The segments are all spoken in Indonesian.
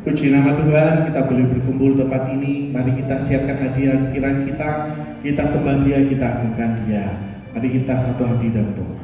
Puji nama Tuhan, kita boleh berkumpul tempat ini. Mari kita siapkan hadiah kiraan kita sembah Dia, kita agungkan Dia. Mari kita satu hati dan berdoa.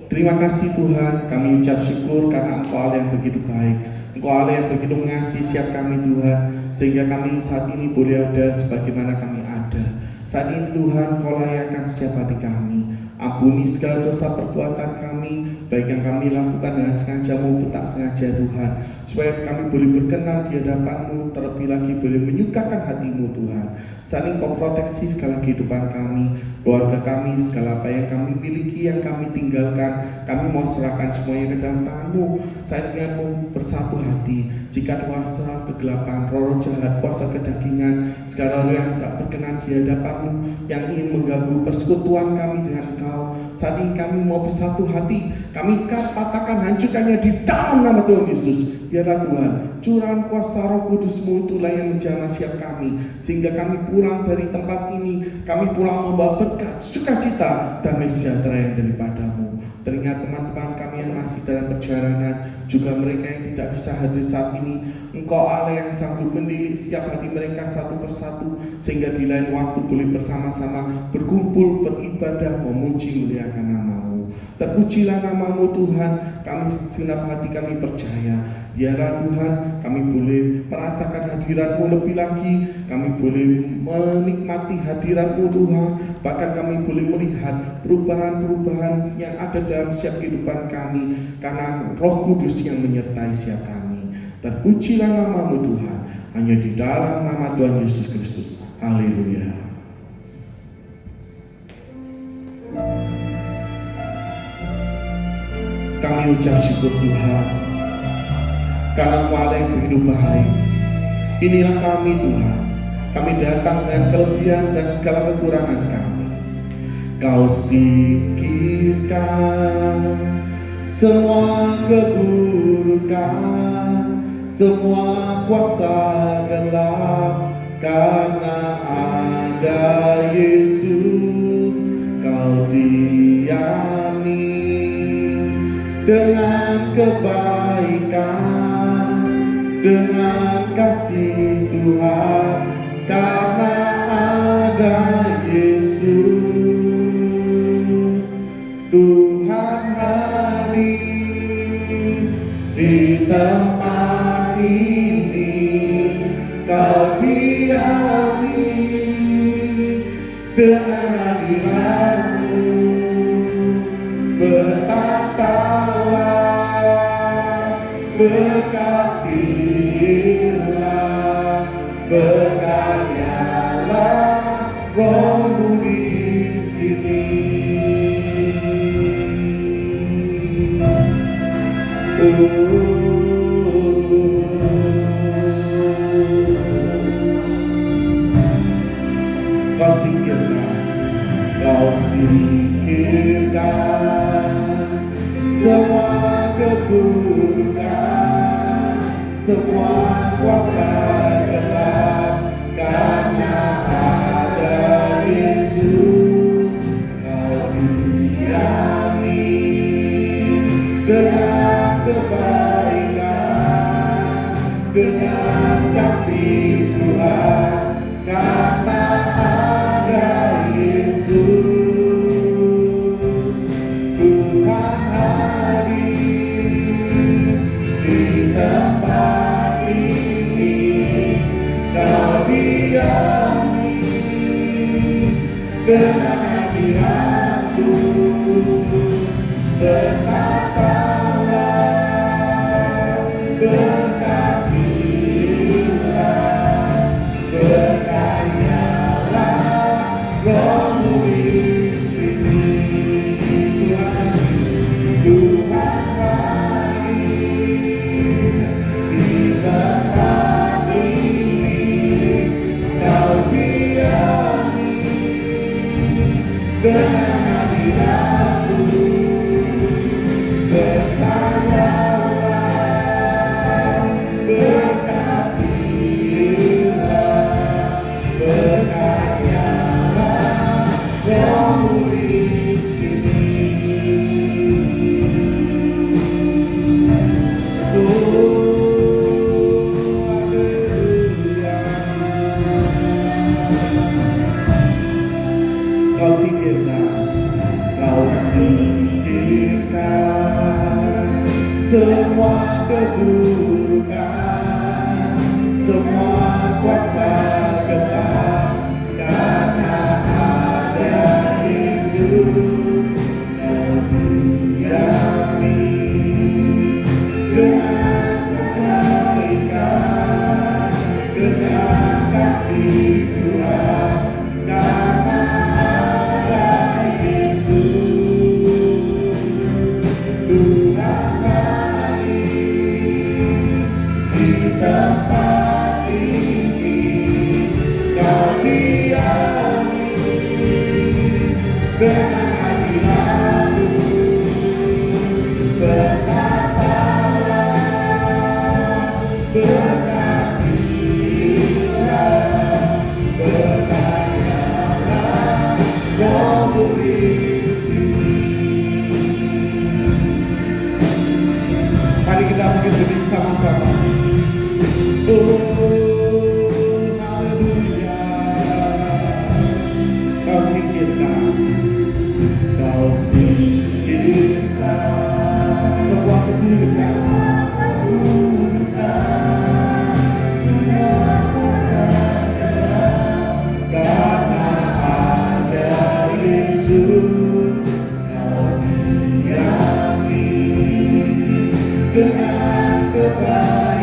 Terima kasih Tuhan, kami ucap syukur karena Engkau Allah yang begitu baik. Engkau Allah yang begitu mengasihi setiap kami Tuhan, sehingga kami saat ini boleh ada sebagaimana kami ada. Saat ini Tuhan, Kau layakkan setiap hati kami. Ampuni segala dosa perbuatan kami, baik yang kami lakukan dengan sengaja maupun tak sengaja Tuhan, supaya kami boleh berkenan di hadapan-Mu, terlebih lagi boleh menyukakan hati-Mu Tuhan. Saat ini Kau proteksi segala kehidupan kami, keluarga kami, segala apa yang kami miliki, yang kami tinggalkan, kami mau serahkan semuanya ke dalam tangan-Mu. Saat ini mau bersatu hati, jika kuasa kegelapan, roh jahat, kuasa kedagingan, segala roh yang tak berkenan di hadapan-Mu, yang ingin mengganggu persekutuan kami dengan Engkau, saat ini kami mau bersatu hati, kami katakan hancurkannya di dalam nama Tuhan Yesus. Biarlah Tuhan, curahan kuasa Roh Kudus-Mu itulah yang menjamah setiap kami, sehingga kami pulang dari tempat ini, kami pulang membawa berkat, sukacita, damai sejahtera yang daripada-Mu. Teringat teman-teman kami yang masih dalam perjalanan, juga mereka yang tidak bisa hadir saat ini. Engkau Allah yang sanggup mendidik setiap hati mereka satu persatu, sehingga di lain waktu boleh bersama-sama berkumpul, beribadah, memuji, muliakan nama-Mu. Terpujilah nama-Mu Tuhan, kami segenap hati kami percaya. Biarlah Tuhan, kami boleh merasakan hadirat-Mu lebih lagi, kami boleh menikmati hadirat-Mu Tuhan, bahkan kami boleh melihat perubahan-perubahan yang ada dalam setiap kehidupan kami, karena Roh Kudus yang menyertai setiap kami. Terpujilah nama-Mu Tuhan, hanya di dalam nama Tuhan Yesus Kristus. Haleluya. Kami ucap syukur Tuhan, karena Engkau Allah yang begitu baik. Inilah kami Tuhan, kami datang dengan kelebihan dan segala kekurangan kami. Kau singkirkan semua keburukan, semua kuasa gelap, karena ada Yesus. Kau diami dengan kebaikan, dengan kasih Tuhan, karena ada Yesus. Tuhan hadir di tempat ini, Kau diami dengan hadirat-Mu, berkatalah, berkatilah, berkaryalah Roh-Mu di sini. Kau singkirkan semua keburukan, semua kuasa gelap, karena ada Yesus. Kau diami dengan kebaikan, dengan kasih Tuhan, karena ada Yesus. Tuhan hadir di tempat ini,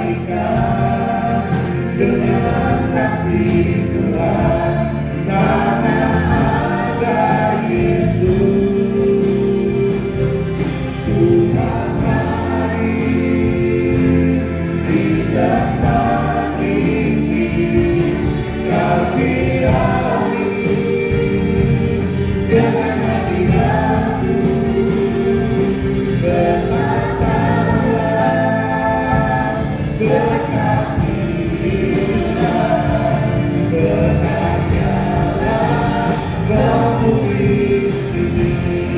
terabadikan dengan kasih Tuhan karena ada Yesus. Tuhan hadir di tempat ini, Kau dialih dengan hadirat-Mu. Berkatalah, berkatilah, bernyanyilah, memuji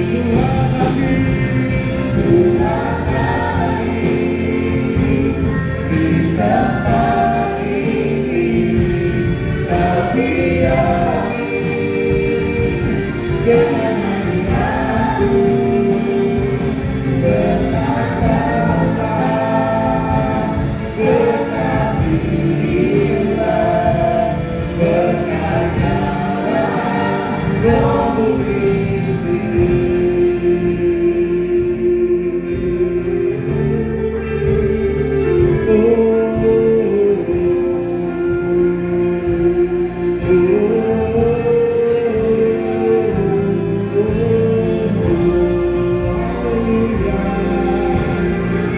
Tuhan hadir, Tuhan hadir di tempat ini. Kau dialih dengan hadirat-Mu. Berkatalah, berkatilah, bernyanyilah, memuji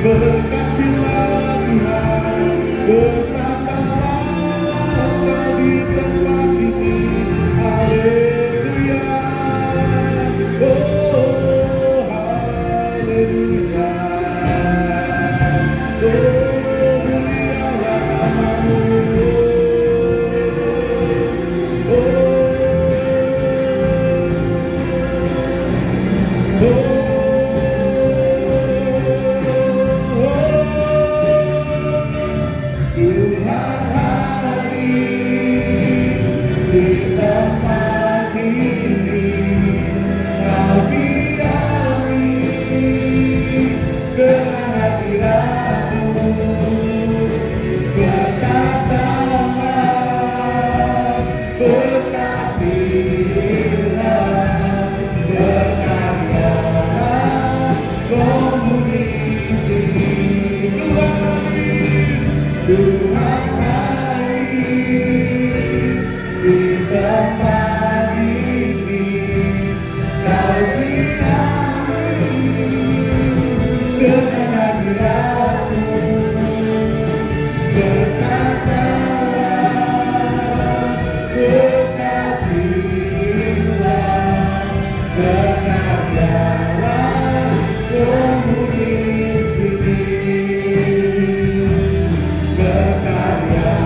berkatilah Tuhan, berkatalah Kau di tempat ini, haleluya, oh haleluya, oh mulialah namamu, Tuhan hadir di tempat ini, Kau dialih dengan hadirat-Mu. Berkatalah, berkatilah, bernyanyilah, memuji Tuhan hadir, Tuhan hadir di tempat ini. Kau dialih dengan hadirat-Mu. Berkatalah, berkatilah, bernyanyilah, memuji Berkarya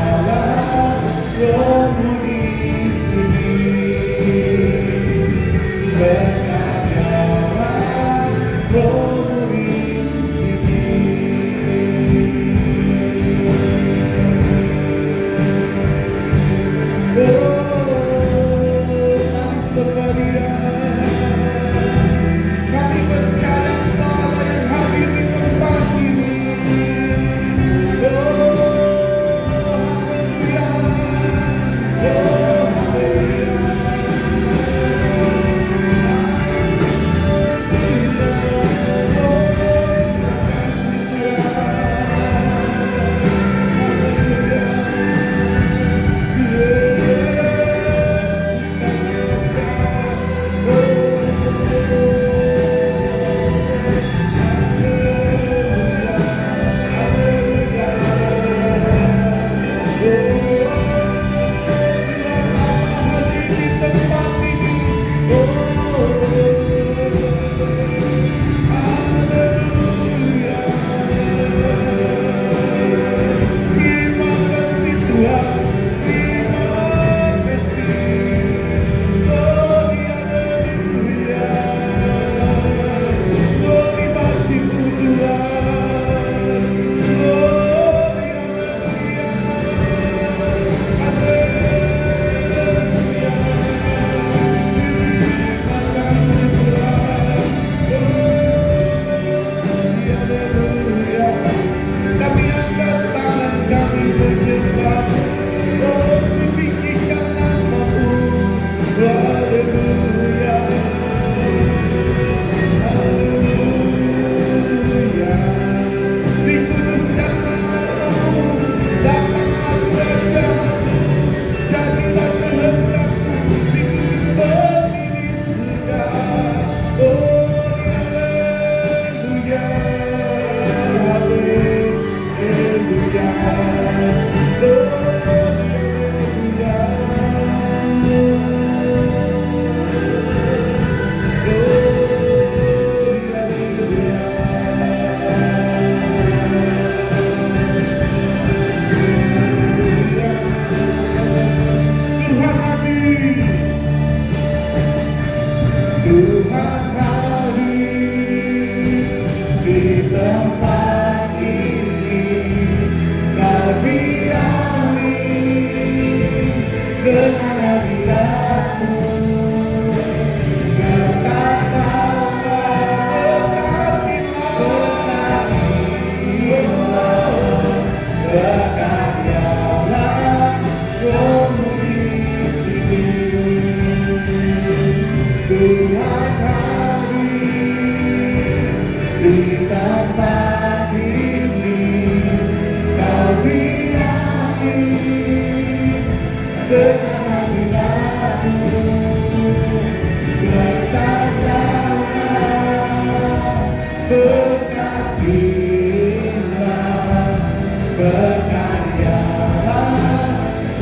berkaryalah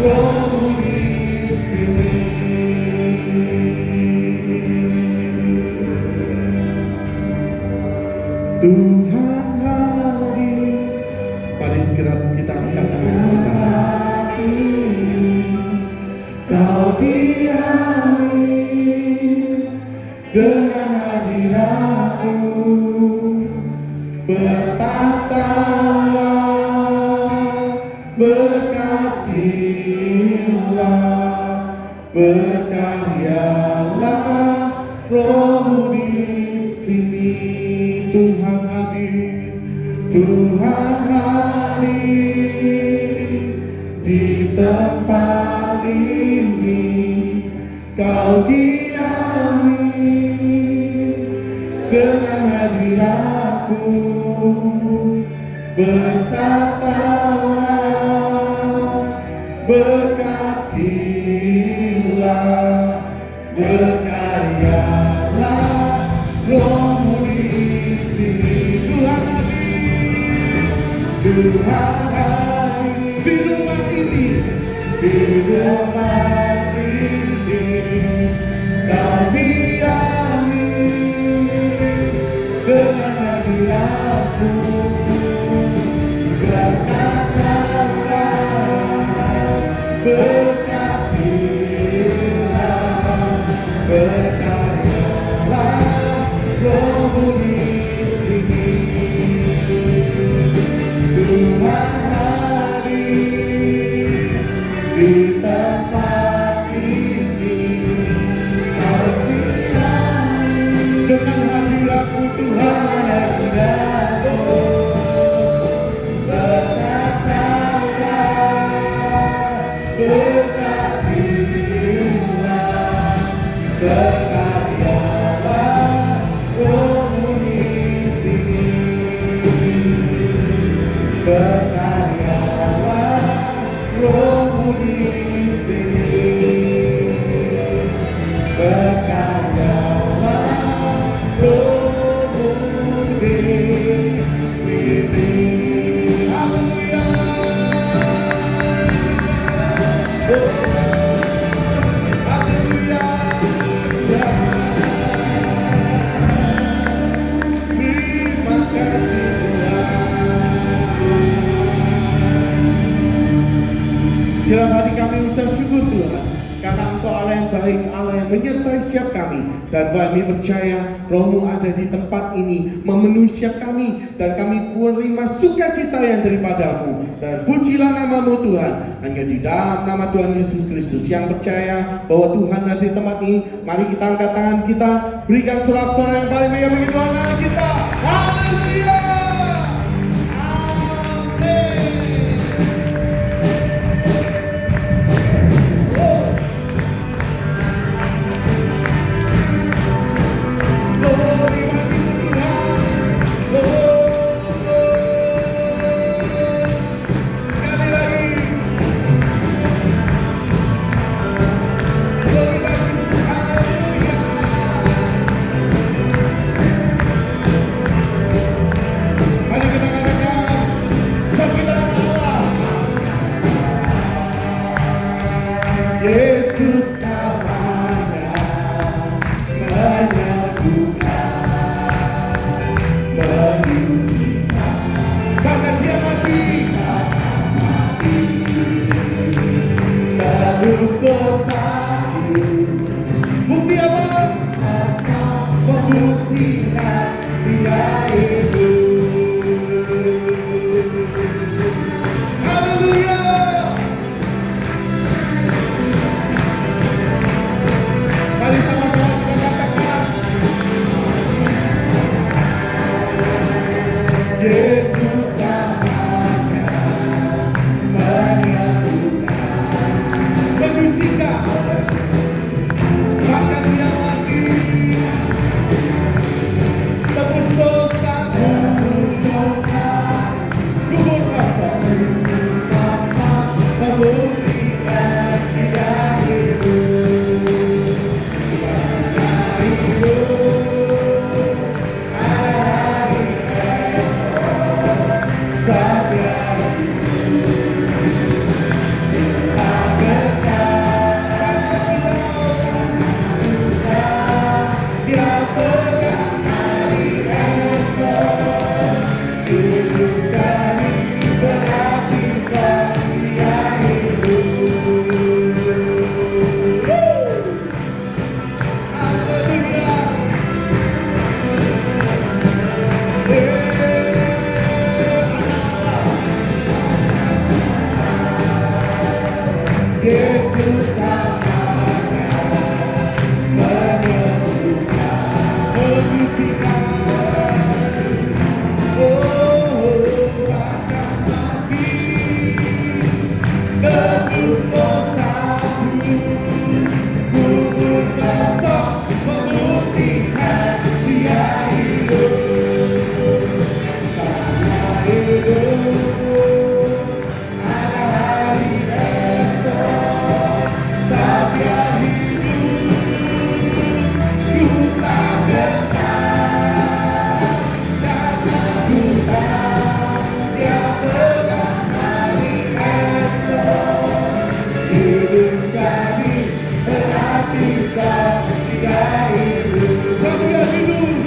Roh-Mu di sini. Tuhan hadir, mari segera kita angkat tangan kita. Kau diami dengan hadirat-Mu, bertatalah, berkatilah, berkaryalah Roh-Mu di sini. Tuhan hadir, Tuhan hadir di tempat ini. Kau diami dengan hadirat-Mu, bertatalah, berkatilah, berkaryalah Roh-Mu di sini. Tuhan hadir, Tuhan hadir di rumah ini, di rumah ini. Kau diami dengan hadirat-Mu, berkatalah, berkatilah, berkaryalah Roh-Mu di sini. Tuhan hadir di tempat ini. Kau diami dengan hadirat-Mu, Tuhan hadirat-Mu, berkatalah, berkatilah, berkaryalah Roh-Mu di sini. Berkaryalah Roh-Mu di sini. Berkaryalah Roh-Mu di sini. Haleluya. Haleluya. Terima kasih Tuhan. Dalam hati kami ucap syukur Tuhan, karena Engkau Allah yang baik, Allah yang menyertai setiap kami. Dan kami percaya Roh-Mu ada di tempat ini, memenuhi setiap kami, dan kami menerima sukacita yang daripada-Mu. Dan pujilah nama-Mu Tuhan, hanya di dalam nama Tuhan Yesus Kristus. Yang percaya bahwa Tuhan ada di tempat ini, mari kita angkat tangan kita, berikan sorak-sorai yang paling meriah bagi Tuhan Allah kita. Haleluya. tebus dosaku, kubur kosong membuktikan Dia hidup. Saya hidup, ada hari esok, Dia hidup, ku tak gentar, karena ku tahu Dia pegang hari esok. Hidup kami perhatikan Dia hidup. Dia hidup,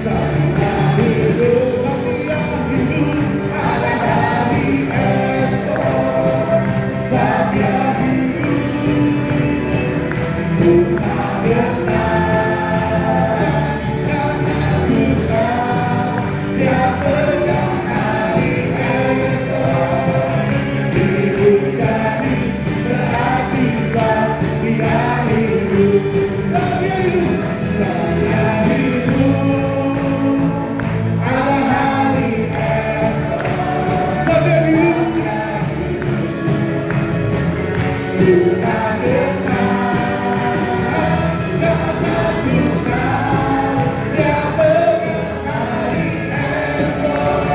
Dia hidup, Dia hidup, ada hari esok. Dia hidup, ku tak gentar, karena ku tahu Dia pegang hari esok. Hidup kami perhatikan Dia hidup. Dia hidup, Dia hidup, ada hari esok. Dia hidup, ku tak gentar, karena ku tahu Dia pegang hari esok.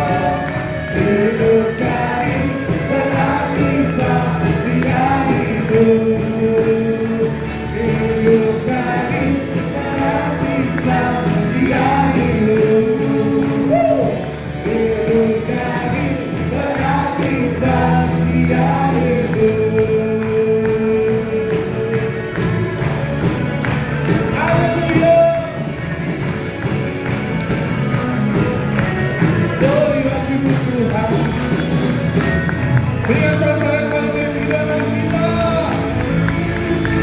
Hidup kami perhatikan Dia hidup. Hidup kami perhatikan Dia hidup. Hidup kami perhatikan Dia hidup. Haleluya. Glory bagi Tuhan. Berikan sorak-sorai kepada kehidupan kita.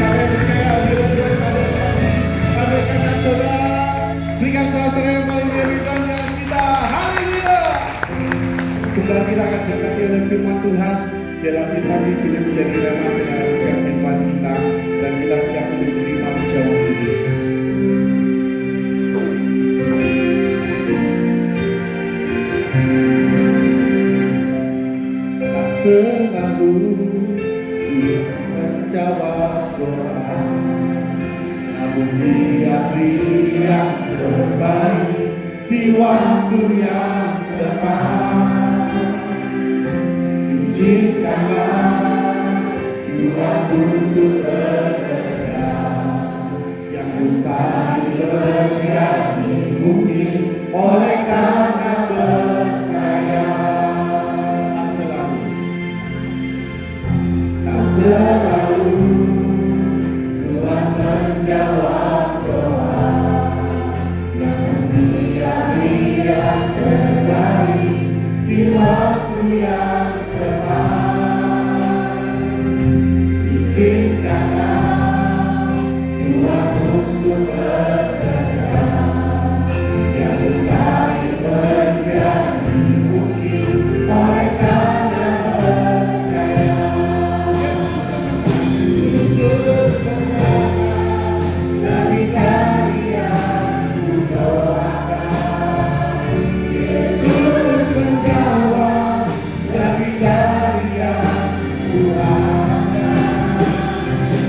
Kami percaya Dia pada kami. Kami akan saudara. Berikan sorak-sorai yang paling kehidupan kita. Haleluya. Sebentar kita akan diberkati oleh firman Tuhan. Dalam firman ini kita menjadi rema dengan siap firman kita, dan kita siap untuk menerima ucapan kudus. Tak selalu Dia menjawab doa, namun Dia beri yang terbaik di waktu yang tepat. Izinkanlah Tuhan untuk bekerja, yang mustahil terjadi mungkin oleh karena percaya. Tak selalu Tuhan menjawab doa, namun Dia beri yang terbaik di waktu yang tepat. Izinkanlah Tuhan untuk bekerja, yang mustahil terjadi mungkin oleh karena percaya. Yesus mendengar dari yang ku doakan. Yesus menjawab dari yang ku harapkan.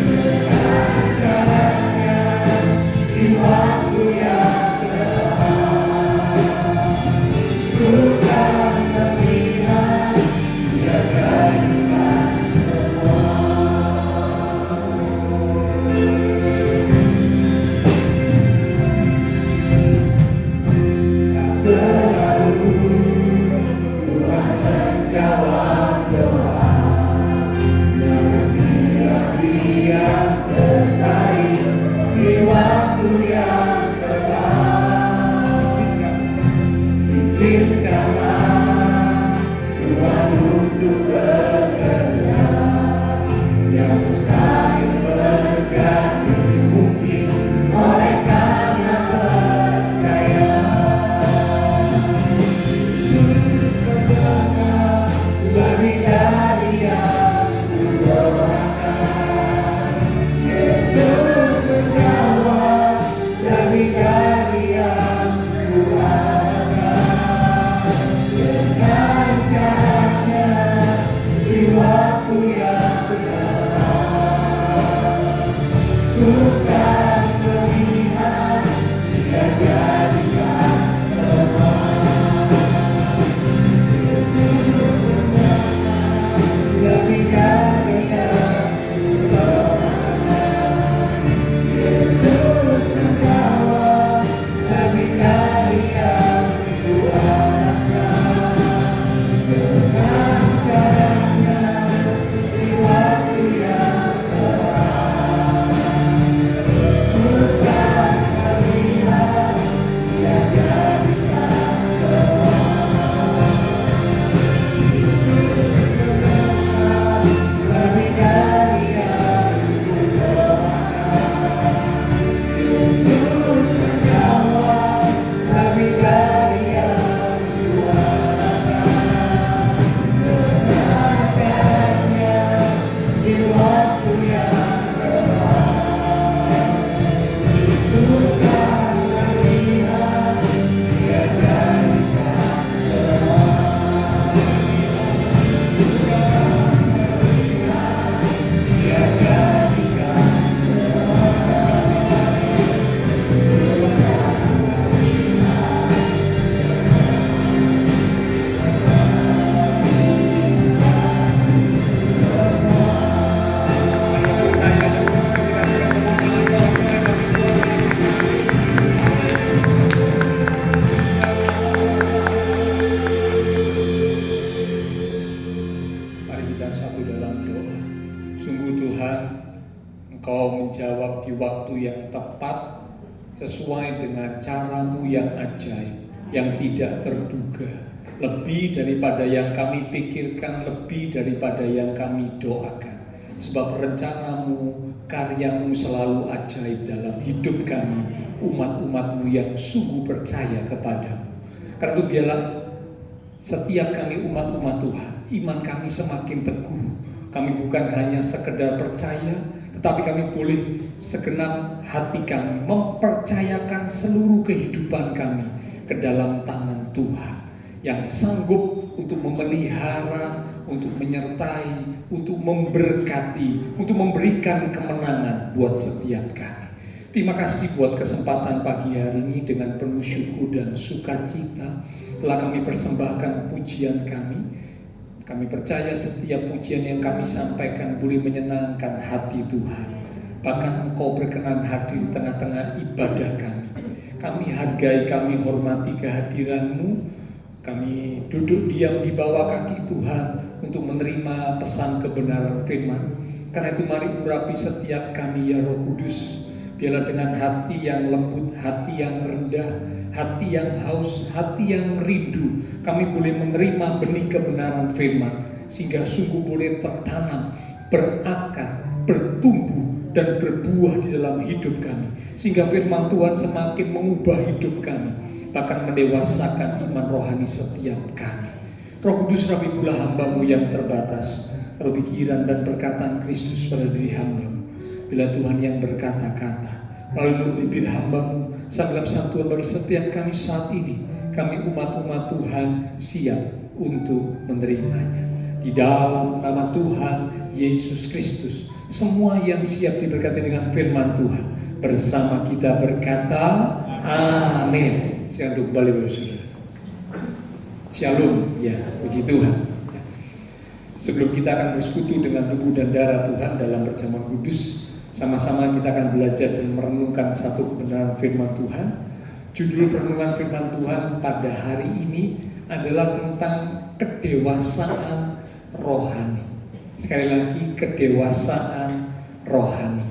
Dengan caranya di waktu yang tepat, ku akan melihat Dia jadikan semua. Tak selalu Tuhan menjawab doa, namun Dia beri yang terbaik di waktu yang tepat. Izinkanlah Tuhan untuk bekerja, yang mustahil terjadi mungkin oleh karena percaya. Yesus mendengar dari yang ku doakan. Yesus menjawab dari yang ku harapkan. Dengan caranya di waktu yang bersatu dalam doa. Sungguh Tuhan, Engkau menjawab di waktu yang tepat, sesuai dengan caramu yang ajaib, yang tidak terduga, lebih daripada yang kami pikirkan, lebih daripada yang kami doakan. Sebab rencanamu, karyamu selalu ajaib dalam hidup kami, umat-umatmu yang sungguh percaya kepadamu. Karena itu biarlah setiap kami umat-umat Tuhan, iman kami semakin teguh. Kami bukan hanya sekedar percaya, tetapi kami boleh segenap hati kami mempercayakan seluruh kehidupan kami ke dalam tangan Tuhan yang sanggup untuk memelihara, untuk menyertai, untuk memberkati, untuk memberikan kemenangan buat setiap kami. Terima kasih buat kesempatan pagi hari ini, dengan penuh syukur dan sukacita telah kami persembahkan pujian kami. Kami percaya setiap pujian yang kami sampaikan boleh menyenangkan hati Tuhan. Bahkan Engkau berkenan hadir di tengah-tengah ibadah kami. Kami hargai, kami hormati kehadiran-Mu. Kami duduk diam di bawah kaki Tuhan untuk menerima pesan kebenaran firman. Karena itu mari urapi setiap kami ya Roh Kudus. Biarlah dengan hati yang lembut, hati yang rendah, hati yang haus, hati yang rindu, kami boleh menerima benih kebenaran firman, sehingga sungguh boleh tertanam, berakar, bertumbuh, dan berbuah di dalam hidup kami. Sehingga firman Tuhan semakin mengubah hidup kami, bahkan mendewasakan iman rohani setiap kami. Roh Kudus, rapilah hamba-Mu yang terbatas, roh pikiran dan perkataan Kristus pada diri hamba. Bila Tuhan yang berkata-kata melalui bibir hamba-Mu, dalam satu bagi setiap kami saat ini, kami umat-umat Tuhan siap untuk menerimanya. Di dalam nama Tuhan Yesus Kristus, semua yang siap diberkati dengan firman Tuhan bersama kita berkata amin. Silakan duduk kembali Bapak Saudara. Shalom, ya, puji Tuhan. Sebelum kita akan bersekutu dengan tubuh dan darah Tuhan dalam perjamuan kudus, sama-sama kita akan belajar dan merenungkan satu kebenaran firman Tuhan. Judul renungan firman Tuhan pada hari ini adalah tentang kedewasaan rohani. Sekali lagi, kedewasaan rohani.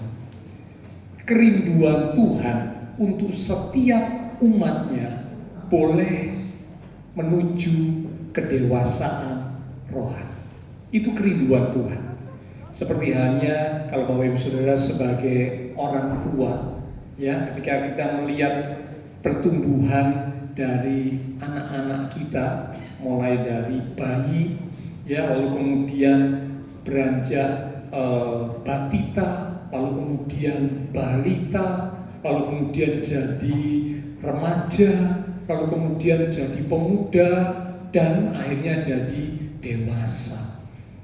Kerinduan Tuhan untuk setiap umatnya boleh menuju kedewasaan rohani. Itu kerinduan Tuhan. Seperti halnya kalau Bapak Ibu Saudara sebagai orang tua, ya, ketika kita melihat pertumbuhan dari anak-anak kita, mulai dari bayi, ya, lalu kemudian beranjak batita, lalu kemudian balita, lalu kemudian jadi remaja, lalu kemudian jadi pemuda, dan akhirnya jadi dewasa.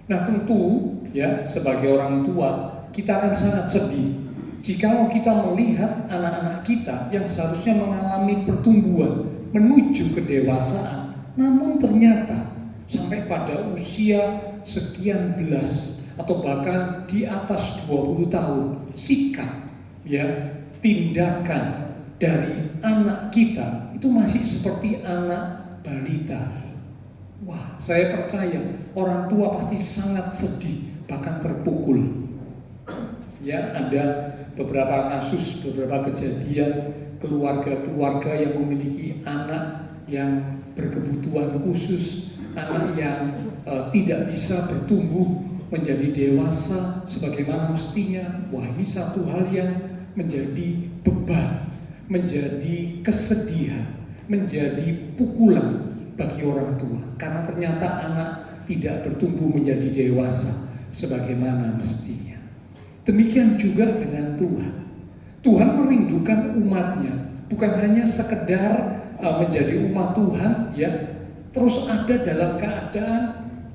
Nah tentu, ya, sebagai orang tua kita akan sangat sedih jika kita melihat anak-anak kita yang seharusnya mengalami pertumbuhan menuju kedewasaan, namun ternyata sampai pada usia sekian belas atau bahkan di atas 20 tahun, sikap, ya, tindakan dari anak kita itu masih seperti anak balita. Wah, saya percaya orang tua pasti sangat sedih, bahkan terpukul. Ya, ada beberapa kasus, beberapa kejadian keluarga-keluarga yang memiliki anak yang berkebutuhan khusus, anak yang tidak bisa bertumbuh menjadi dewasa sebagaimana mestinya. Wah, ini satu hal yang menjadi beban, menjadi kesedihan, menjadi pukulan bagi orang tua, karena ternyata anak tidak bertumbuh menjadi dewasa sebagaimana mestinya. Demikian juga dengan Tuhan. Tuhan merindukan umatnya, bukan hanya sekedar menjadi umat Tuhan, ya, terus ada dalam keadaan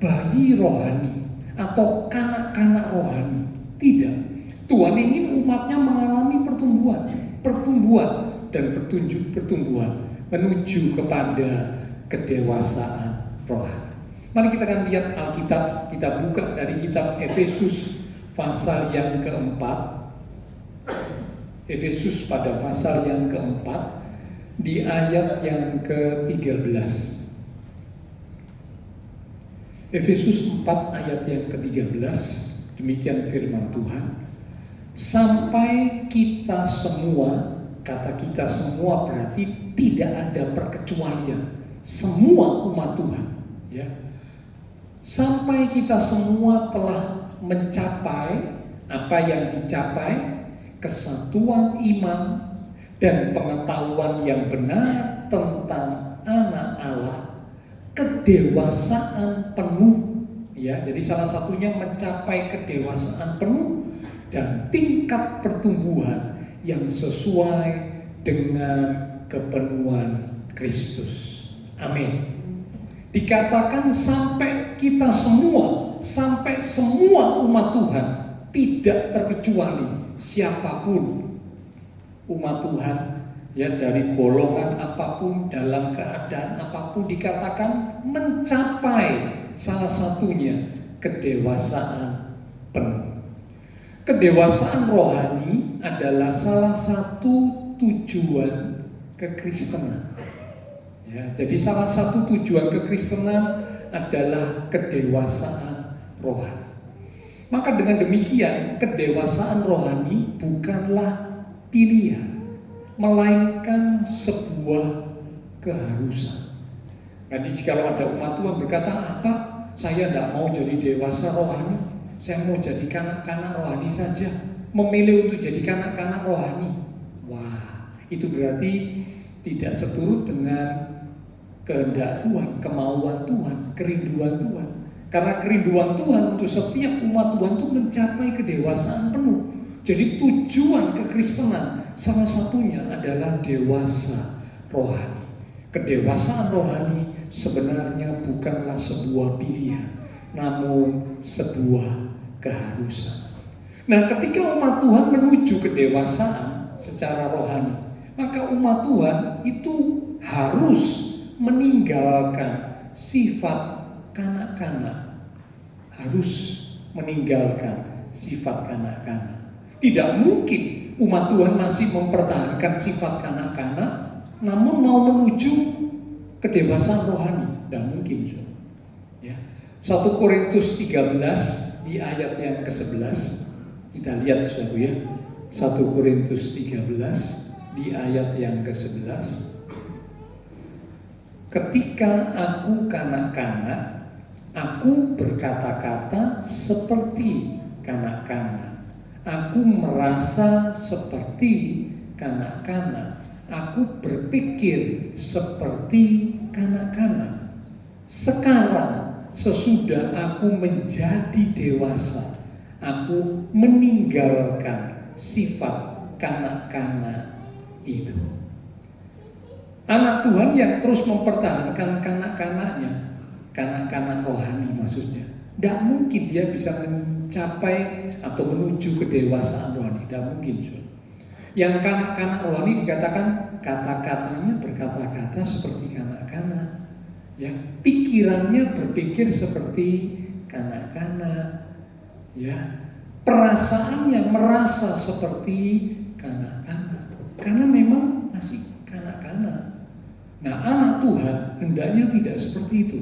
bayi rohani atau kanak-kanak rohani. Tidak. Tuhan ingin umatnya mengalami pertumbuhan dan pertumbuhan menuju kepada kedewasaan rohani. Mari kita akan lihat Alkitab. Kita buka dari kitab Efesus pasal yang keempat. Efesus pada pasal yang keempat di ayat yang ke-13. Efesus 4 ayat yang ke-13, demikian firman Tuhan. Sampai kita semua, kata kita semua berarti tidak ada perkecualian, semua umat Tuhan, ya. Sampai kita semua telah mencapai apa yang dicapai, kesatuan iman dan pengetahuan yang benar tentang anak Allah, kedewasaan penuh, ya. Jadi salah satunya mencapai kedewasaan penuh dan tingkat pertumbuhan yang sesuai dengan kepenuhan Kristus. Amin. Dikatakan sampai kita semua, sampai semua umat Tuhan, tidak terkecuali siapapun umat Tuhan, ya, dari golongan apapun, dalam keadaan apapun, dikatakan mencapai salah satunya kedewasaan penuh. Kedewasaan rohani adalah salah satu tujuan kekristenan. Ya, jadi salah satu tujuan kekristenan adalah kedewasaan rohani. Maka dengan demikian, kedewasaan rohani bukanlah pilihan, melainkan sebuah keharusan. Jadi kalau ada umat Tuhan berkata, apa? Saya tidak mau jadi dewasa rohani, saya mau jadi kanak-kanak rohani saja, memilih untuk jadi kanak-kanak rohani. Wah, itu berarti tidak seturut dengan kehendak Tuhan, kemauan Tuhan, kerinduan Tuhan. Karena kerinduan Tuhan untuk setiap umat Tuhan itu mencapai kedewasaan penuh. Jadi tujuan kekristenan salah satunya adalah dewasa rohani. Kedewasaan rohani sebenarnya bukanlah sebuah pilihan, namun sebuah keharusan. Nah, ketika umat Tuhan menuju kedewasaan secara rohani, maka umat Tuhan itu harus meninggalkan sifat kanak-kanak, harus meninggalkan sifat kanak-kanak. Tidak mungkin umat Tuhan masih mempertahankan sifat kanak-kanak namun mau menuju kedewasaan rohani. Tidak mungkin, ya. 1 Korintus 13 di ayat yang ke-11, kita lihat saudara, ya. 1 Korintus 13 di ayat yang ke-11. Ketika aku kanak-kanak, aku berkata-kata seperti kanak-kanak. Aku merasa seperti kanak-kanak. Aku berpikir seperti kanak-kanak. Sekarang, sesudah aku menjadi dewasa, aku meninggalkan sifat kanak-kanak itu. Anak Tuhan yang terus mempertahankan kanak-kanaknya, kanak-kanak rohani maksudnya, tidak mungkin dia bisa mencapai atau menuju kedewasaan rohani. Tidak mungkin. Yang kanak-kanak rohani dikatakan kata-katanya berkata-kata seperti kanak-kanak, ya. Pikirannya berpikir seperti kanak-kanak, ya. Perasaannya merasa seperti kanak-kanak, karena memang masih kanak-kanak. Nah, anak Tuhan hendaknya tidak seperti itu.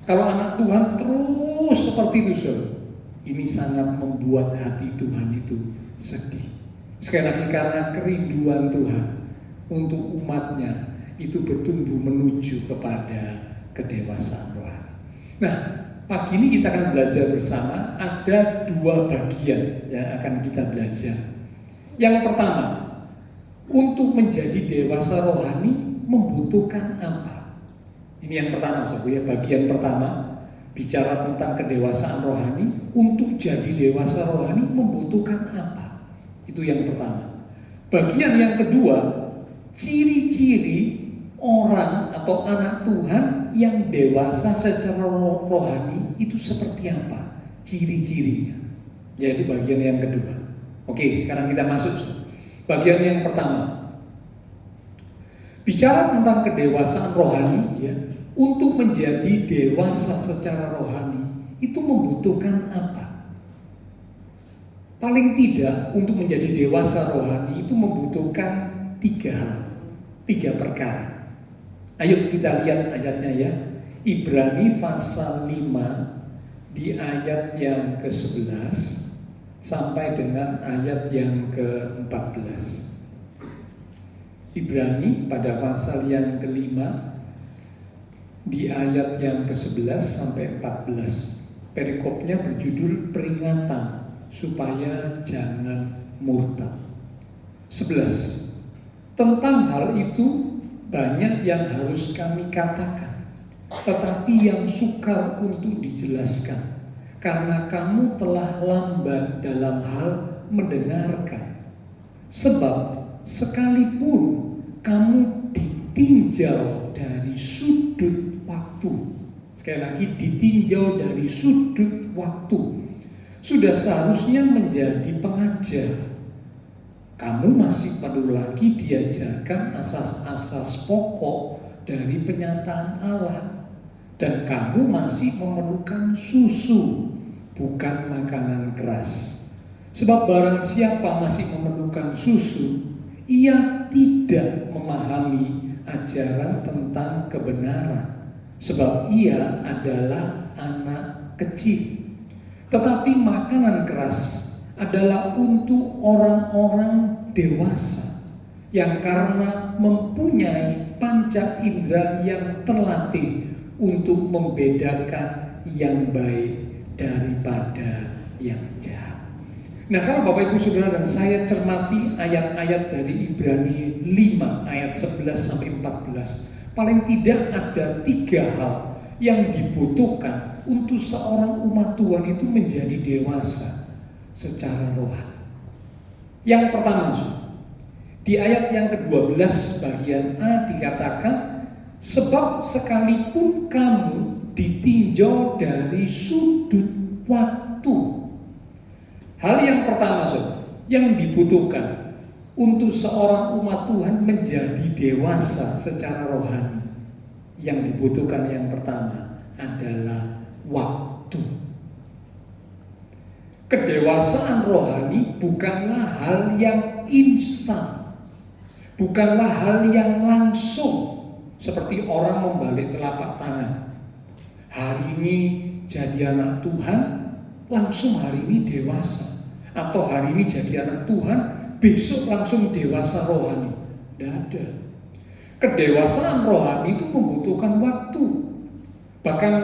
Kalau anak Tuhan terus seperti itu, saudara, ini sangat membuat hati Tuhan itu sedih. Sekali lagi, karena kerinduan Tuhan untuk umatnya itu bertumbuh menuju kepada kedewasaan rohani. Nah, pagi ini kita akan belajar bersama, ada 2 bagian yang akan kita belajar. Yang pertama, untuk menjadi dewasa rohani membutuhkan apa? Ini yang pertama, saudara, ya. Bagian pertama bicara tentang kedewasaan rohani. Untuk jadi dewasa rohani membutuhkan apa? Itu yang pertama. Bagian yang kedua, ciri-ciri orang atau anak Tuhan yang dewasa secara rohani itu seperti apa? Ciri-cirinya. Yaitu bagian yang kedua. Oke, sekarang kita masuk bagian yang pertama. Bicara tentang kedewasaan rohani, ya, untuk menjadi dewasa secara rohani itu membutuhkan apa? Paling tidak untuk menjadi dewasa rohani itu membutuhkan 3 hal, 3 perkara. Ayo kita lihat ayatnya, ya. Ibrani pasal 5 di ayat yang ke-11 sampai dengan ayat yang ke-14. Ibrani pada pasal yang kelima di ayat yang ke-11 sampai 14. Perikopnya berjudul peringatan supaya jangan murtad. 11. Tentang hal itu banyak yang harus kami katakan, tetapi yang sukar untuk dijelaskan, karena kamu telah lambat dalam hal mendengarkan. Sebab sekalipun kamu ditinjau dari sudut waktu, sekali lagi ditinjau dari sudut waktu, sudah seharusnya menjadi pengajar. Kamu masih perlu lagi diajarkan asas-asas pokok dari penyataan Allah. Dan kamu masih memerlukan susu, bukan makanan keras. Sebab barang siapa masih memerlukan susu, ia tidak memahami ajaran tentang kebenaran. Sebab ia adalah anak kecil. Tetapi makanan keras adalah untuk orang-orang dewasa yang karena mempunyai panca indera yang terlatih untuk membedakan yang baik daripada yang jahat. Nah, kalau Bapak Ibu Saudara dan saya cermati ayat-ayat dari Ibrani 5 ayat 11 sampai 14, paling tidak ada 3 hal yang dibutuhkan untuk seorang umat Tuhan itu menjadi dewasa secara rohani. Yang pertama, di ayat yang ke-12 bagian A dikatakan, sebab sekalipun kamu ditinjau dari sudut waktu. Hal yang pertama yang dibutuhkan untuk seorang umat Tuhan menjadi dewasa secara rohani, yang dibutuhkan yang pertama adalah waktu. Kedewasaan rohani bukanlah hal yang instan, bukanlah hal yang langsung, seperti orang membalik telapak tangan. Hari ini jadi anak Tuhan, langsung hari ini dewasa. Atau hari ini jadi anak Tuhan, besok langsung dewasa rohani. Tidak ada. Kedewasaan rohani itu membutuhkan waktu. Bahkan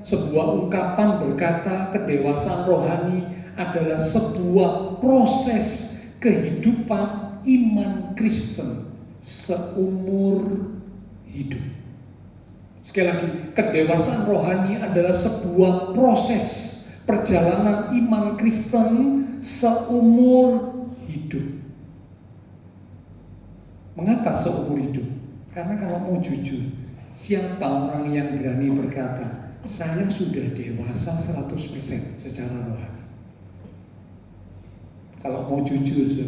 sebuah ungkapan berkata kedewasaan rohani adalah sebuah proses kehidupan iman Kristen seumur hidup. Sekali lagi, kedewasaan rohani adalah sebuah proses perjalanan iman Kristen seumur hidup. Mengapa seumur hidup? Karena kalau mau jujur, siapa orang yang berani berkata, saya sudah dewasa 100% secara rohani? Kalau mau jujur,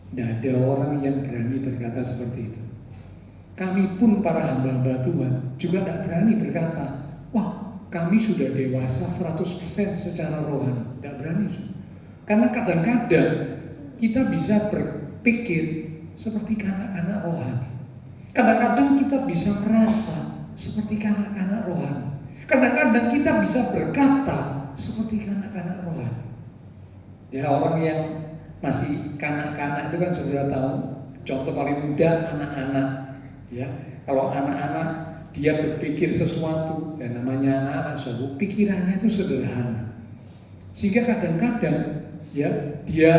tidak ada orang yang berani berkata seperti itu. Kami pun para hamba-hamba Tuhan juga tidak berani berkata, wah kami sudah dewasa 100% secara rohani. Tidak berani. Karena kadang-kadang kita bisa berpikir seperti anak-anak rohani. Kadang-kadang kita bisa merasa seperti anak-anak rohani. Kadang-kadang kita bisa berkata seperti anak-anak rohani. Ya, orang yang masih kanak-kanak itu kan saudara tahu, contoh paling mudah anak-anak. Ya, kalau anak-anak dia berpikir sesuatu, dan namanya anak-anak, saudara, pikirannya itu sederhana. Sehingga kadang-kadang ya dia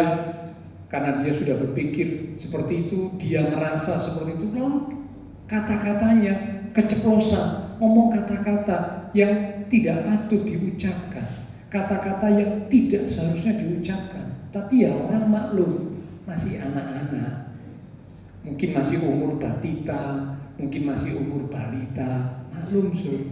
karena dia sudah berpikir seperti itu, dia merasa seperti itu, lalu kata-katanya keceplosan, ngomong kata-kata yang tidak patut diucapkan, kata-kata yang tidak seharusnya diucapkan. Tapi ya orang maklum, masih anak-anak, mungkin masih umur batita, mungkin masih umur balita, maklum sur.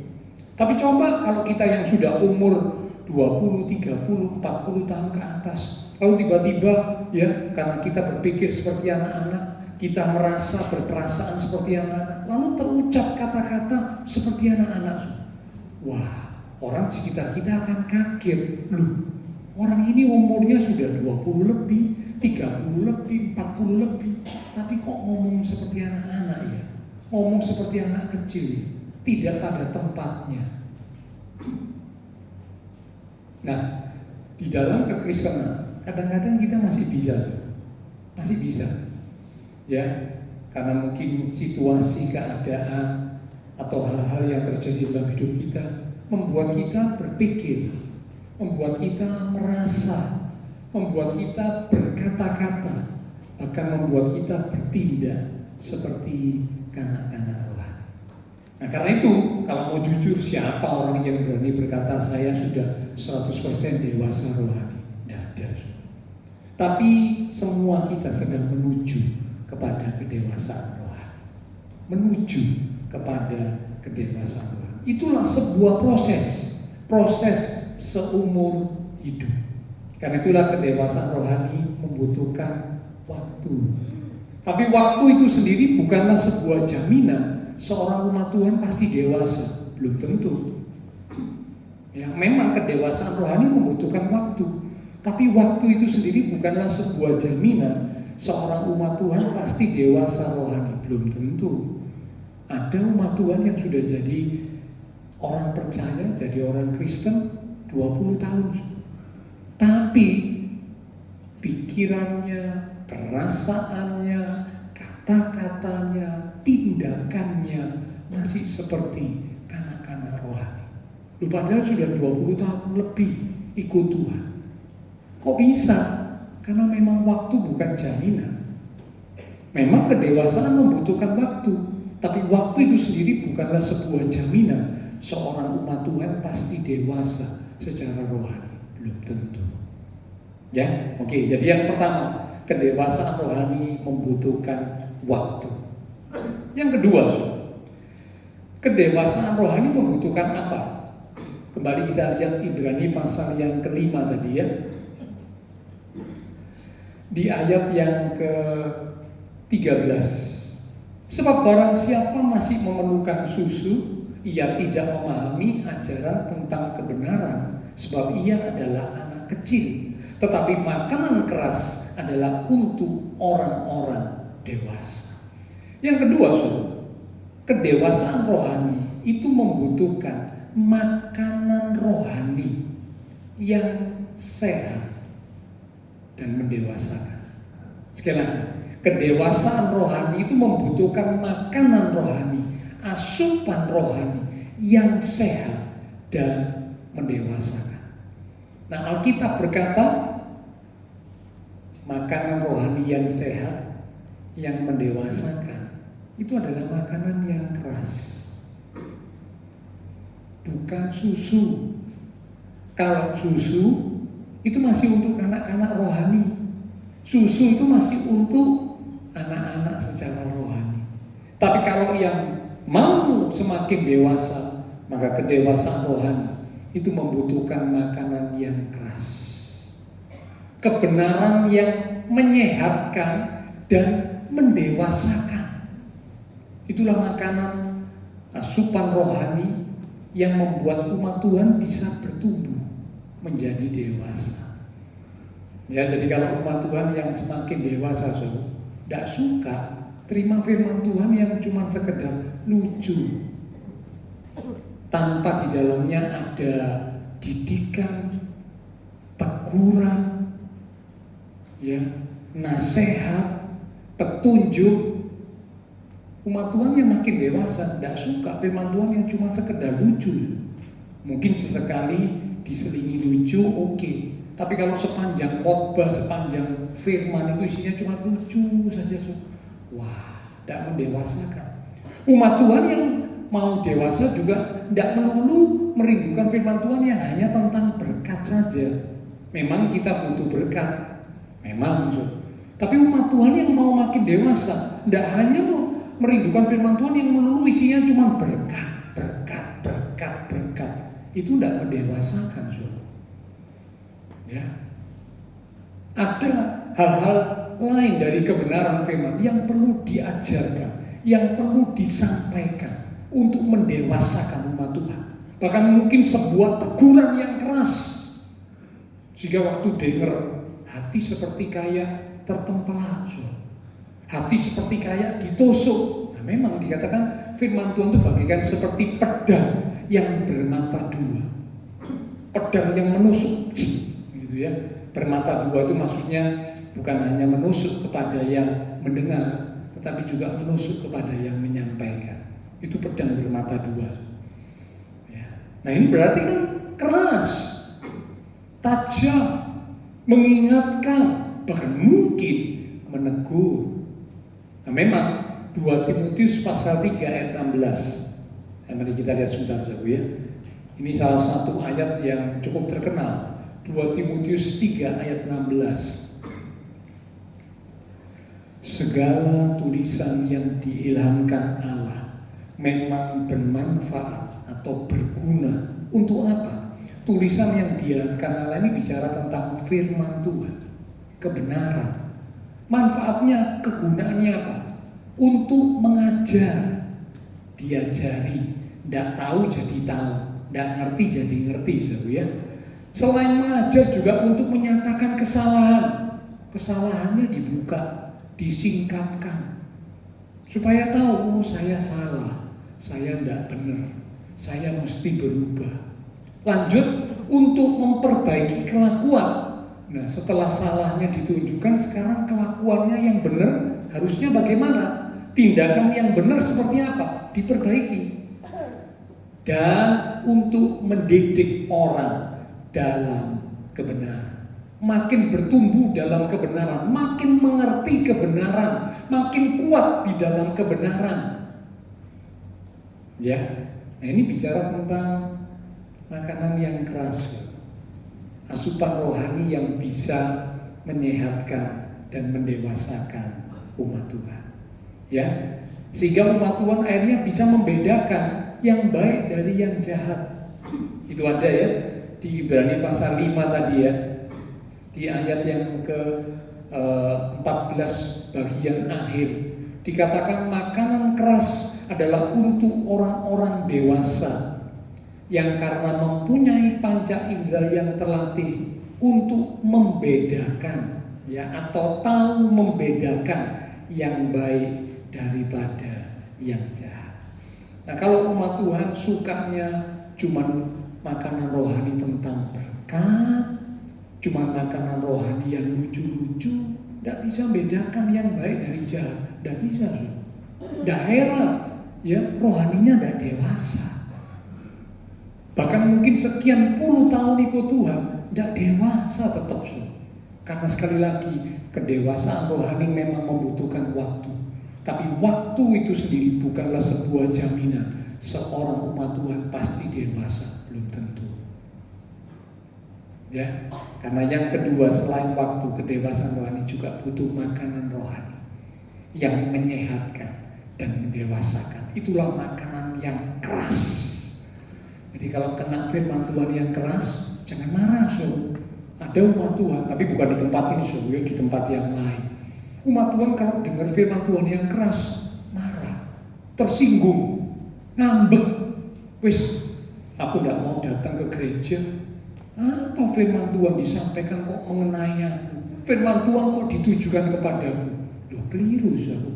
Tapi coba kalau kita yang sudah umur 20, 30, 40 tahun ke atas, lalu tiba-tiba ya karena kita berpikir seperti anak-anak, kita merasa berperasaan seperti anak-anak, lalu terucap kata-kata seperti anak-anak. Wah, orang sekitar kita akan kaget. Loh, orang ini umurnya sudah 20 lebih, 30 lebih, 40 lebih, tapi kok ngomong seperti anak-anak ya? Ngomong seperti anak kecil ya? tidak pada tempatnya. Nah, di dalam kekristenan kadang-kadang kita masih bisa, ya, karena mungkin situasi, keadaan, atau hal-hal yang terjadi dalam hidup kita membuat kita berpikir, membuat kita merasa, membuat kita berkata-kata, bahkan membuat kita bertindak seperti kanak-kanak rohani. Nah, karena itu, kalau mau jujur, siapa orang yang berani berkata saya sudah 100% dewasa rohani? Tidak ada. Tapi semua kita sedang menuju kepada kedewasaan rohani. Menuju kepada kedewasaan rohani. Itulah sebuah proses seumur hidup. Karena itulah kedewasaan rohani membutuhkan waktu. Tapi waktu itu sendiri bukanlah sebuah jaminan seorang umat Tuhan pasti dewasa. Belum tentu. Ya, memang kedewasaan rohani membutuhkan waktu. Tapi waktu itu sendiri bukanlah sebuah jaminan seorang umat Tuhan pasti dewasa rohani. Belum tentu. Ada umat Tuhan yang sudah jadi orang percaya, jadi orang Kristen 20 tahun. Tapi pikirannya, perasaannya, kata-katanya, tindakannya masih seperti kanak-kanak rohani. Lu padahal sudah 20 tahun lebih ikut Tuhan. Kok bisa? Karena memang waktu bukan jaminan. Memang kedewasaan membutuhkan waktu, tapi waktu itu sendiri bukanlah sebuah jaminan seorang umat Tuhan pasti dewasa secara rohani. Belum tentu. Ya, oke. Jadi yang pertama, kedewasaan rohani membutuhkan waktu. Yang kedua, kedewasaan rohani membutuhkan apa? Kembali kita lihat Ibrani pasal yang kelima tadi ya. Di ayat yang ke-13. Sebab barang siapa masih memerlukan susu, ia tidak memahami ajaran tentang kebenaran, sebab ia adalah anak kecil. Tetapi makanan keras adalah untuk orang-orang dewasa. Yang kedua, kedewasaan rohani itu membutuhkan makanan rohani yang sehat dan mendewasakan. Sekali lagi, kedewasaan rohani itu membutuhkan makanan rohani, asupan rohani yang sehat dan mendewasakan. Nah, Alkitab berkata makanan rohani yang sehat, yang mendewasakan, itu adalah makanan yang keras, bukan susu. Kalau susu itu masih untuk anak-anak rohani, susu itu masih untuk anak-anak secara rohani. Tapi kalau yang mau semakin dewasa, maka kedewasaan rohani itu membutuhkan makanan yang keras, kebenaran yang menyehatkan dan mendewasakan. Itulah makanan asupan rohani yang membuat umat Tuhan bisa bertumbuh menjadi dewasa. Ya, jadi kalau umat Tuhan yang semakin dewasa, tidak suka terima firman Tuhan yang cuma sekedar lucu, tanpa di dalamnya ada didikan, teguran, ya, nasihat, petunjuk. Umat Tuhan yang makin dewasa tidak suka firman Tuhan yang cuma sekedar lucu. Mungkin sesekali diselingi lucu, oke. Tapi kalau sepanjang khotbah, sepanjang firman itu isinya cuma lucu saja, wah, tidak mendewasakan. Umat Tuhan yang mau dewasa juga tidak melulu merindukan firman Tuhan yang hanya tentang berkat saja. Memang kita butuh berkat, memang. Tapi umat Tuhan yang mau makin dewasa tidak hanya merindukan firman Tuhan yang melulu isinya cuma berkat. Itu tidak mendewasakan, ya. Ada hal-hal lain dari kebenaran firman yang perlu diajarkan, yang perlu disampaikan untuk mendewasakan umat Tuhan. Bahkan mungkin sebuah teguran yang keras, sehingga waktu dengar hati seperti kayak tertempel, hati seperti kayak ditusuk. Nah, memang dikatakan firman Tuhan itu bagaikan seperti pedang yang bermata dua. Pedang yang menusuk, gitu ya. Bermata dua itu maksudnya bukan hanya menusuk kepada yang mendengar, tetapi juga menusuk kepada yang menyampaikan. Itu pedang bermata dua. Ya. Nah ini berarti kan keras, tajam, mengingatkan, bahkan mungkin menegur. Nah memang 2 Timotius pasal 3 ayat 16. Mari kita lihat sebentar saudara ya. Ini salah satu ayat yang cukup terkenal. 2 Timotius 3 ayat 16. Segala tulisan yang diilhamkan Allah memang bermanfaat atau berguna untuk apa? Tulisan yang diilhamkan Allah ini bicara tentang firman Tuhan, kebenaran. Manfaatnya, kegunaannya apa? Untuk mengajar, diajari, tidak tahu jadi tahu, tidak ngerti jadi ngerti, saudara ya. Selain mengajar juga untuk menyatakan kesalahan, kesalahannya dibuka, disingkapkan, supaya tahu, oh saya salah, saya tidak benar, saya mesti berubah. Lanjut untuk memperbaiki kelakuan. Nah setelah salahnya ditunjukkan, sekarang kelakuannya yang benar harusnya bagaimana? Tindakan yang benar seperti apa? Diperbaiki. Dan untuk mendidik orang dalam kebenaran. Makin bertumbuh dalam kebenaran, makin mengerti kebenaran, makin kuat di dalam kebenaran. Ya, nah ini bicara tentang makanan yang keras, asupan rohani yang bisa menyehatkan dan mendewasakan umat Tuhan. Ya, sehingga umat Tuhan akhirnya bisa membedakan yang baik dari yang jahat. Itu ada ya di Ibrani pasal 5 tadi ya, di ayat yang ke 14 bagian akhir dikatakan makanan keras adalah untuk orang-orang dewasa yang karena mempunyai panca indera yang terlatih untuk membedakan ya, atau tahu membedakan yang baik daripada yang jahat. Nah kalau umat Tuhan sukanya cuma makanan rohani tentang berkat, cuma makanan rohani yang lucu-lucu, tidak bisa bedakan yang baik dari jahat, tidak bisa. Tidak heran ya, rohaninya tidak dewasa. Bahkan mungkin sekian puluh tahun ikut Tuhan, tidak dewasa tetap. Karena sekali lagi, kedewasaan rohani memang membutuhkan waktu. Tapi waktu itu sendiri bukanlah sebuah jaminan seorang umat Tuhan pasti dewasa, belum tentu. Ya, karena yang kedua selain waktu, kedewasaan rohani juga butuh makanan rohani yang menyehatkan dan mendewasakan. Itulah makanan yang keras. Jadi kalau kena firman Tuhan yang keras, jangan marah, Ada umat Tuhan, tapi bukan di tempat ini, ya, di tempat yang lain. Umat Tuhan kalau dengar firman Tuhan yang keras, marah, tersinggung, ngambek. Wis, aku tidak mau datang ke gereja. Apa firman Tuhan disampaikan kok mengenai aku? Firman Tuhan kok ditujukan kepadaku? Loh, keliru, saudara.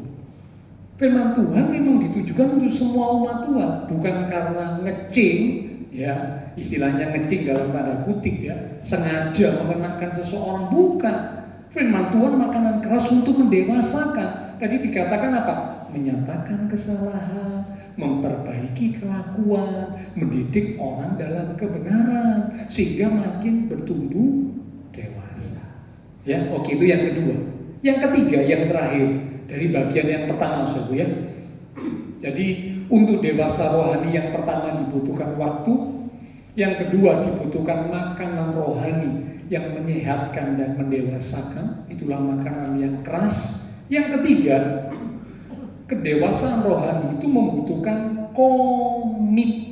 Firman Tuhan memang ditujukan untuk semua umat Tuhan, bukan karena ngecing, ya istilahnya ngecing dalam tanda kutip ya, sengaja mengenakan seseorang, bukan. Firman Tuhan makanan keras untuk mendewasakan. Tadi dikatakan apa? Menyatakan kesalahan, memperbaiki kelakuan, mendidik orang dalam kebenaran sehingga makin bertumbuh dewasa. Ya, oke, itu yang kedua. Yang ketiga, yang terakhir dari bagian yang pertama, saudara ya. Jadi untuk dewasa rohani yang pertama dibutuhkan waktu, yang kedua dibutuhkan makanan rohani yang menyehatkan dan mendewasakan, itulah makanan yang keras. Yang ketiga, kedewasaan rohani itu membutuhkan komitmen.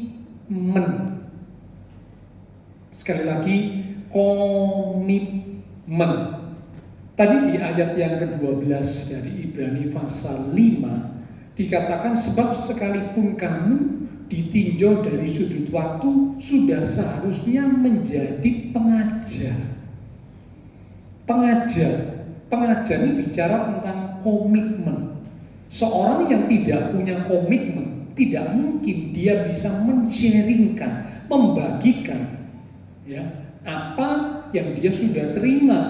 Sekali lagi, komitmen. Tadi di ayat yang ke-12 dari Ibrani pasal 5 dikatakan sebab sekalipun kamu ditinjau dari sudut waktu sudah seharusnya menjadi pengajar. Pengajar ini bicara tentang komitmen. Seorang yang tidak punya komitmen tidak mungkin dia bisa men-sharingkan, membagikan ya apa yang dia sudah terima.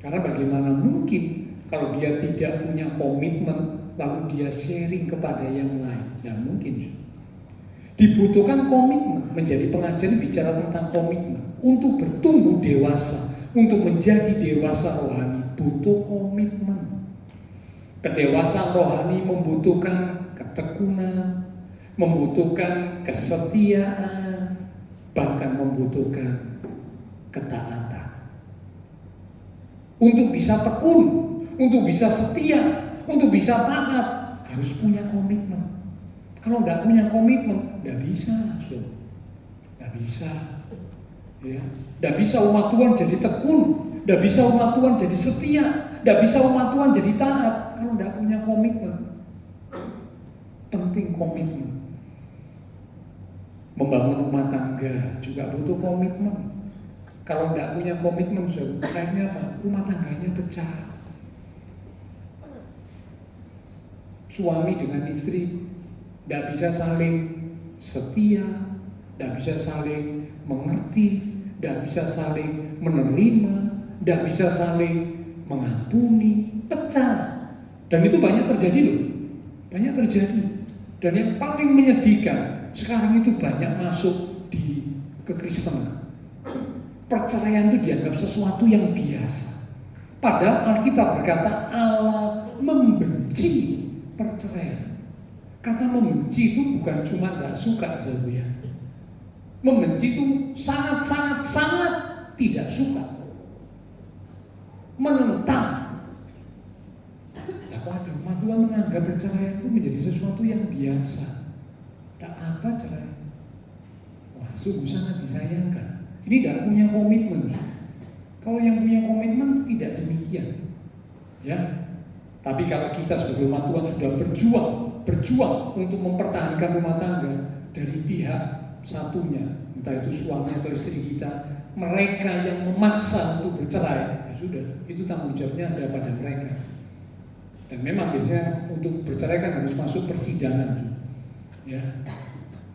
Karena bagaimana mungkin kalau dia tidak punya komitmen lalu dia sharing kepada yang lain? Tidak mungkin. Dibutuhkan komitmen. Menjadi pengajar bicara tentang komitmen. Untuk bertumbuh dewasa, untuk menjadi dewasa rohani, butuh komitmen. Kedewasaan rohani membutuhkan ketekunan, membutuhkan kesetiaan, bahkan membutuhkan ketaatan. Untuk bisa tekun, untuk bisa setia, untuk bisa taat, harus punya komitmen. Kalau tidak punya komitmen, tidak bisa, tidak bisa. Ya, tidak bisa umat Tuhan jadi tekun, tidak bisa umat Tuhan jadi setia, tidak bisa umat Tuhan jadi taat kalau tidak punya komitmen. Penting komitmen. Membangun rumah tangga juga butuh komitmen. Kalau tidak punya komitmen, akhirnya apa? Rumah tangganya pecah. Suami dengan istri tidak bisa saling setia, tidak bisa saling mengerti, tidak bisa saling menerima, tidak bisa saling mengampuni, pecah. Dan itu banyak terjadi loh, banyak terjadi. Dan yang paling menyedihkan, sekarang itu banyak masuk di kekristenan. Perceraian itu dianggap sesuatu yang biasa. Padahal Alkitab berkata Allah membenci perceraian. Kata membenci itu bukan cuma gak suka, saudara ya. Membenci itu sangat tidak suka, menentang. Ya, waduh, umat Tuhan menganggap perceraian itu menjadi sesuatu yang biasa. Tak apa cerai. Wah, sungguh sangat disayangkan. Ini tidak punya komitmen. Kalau yang punya komitmen tidak demikian. Ya. Tapi kalau kita sebagai umat Tuhan sudah berjuang untuk mempertahankan rumah tangga dari pihak satunya, entah itu suami atau istri kita, mereka yang memaksa untuk bercerai, ya sudah, itu tanggung jawabnya ada pada mereka. Dan memang biasanya untuk bercerai kan harus masuk persidangan, ya.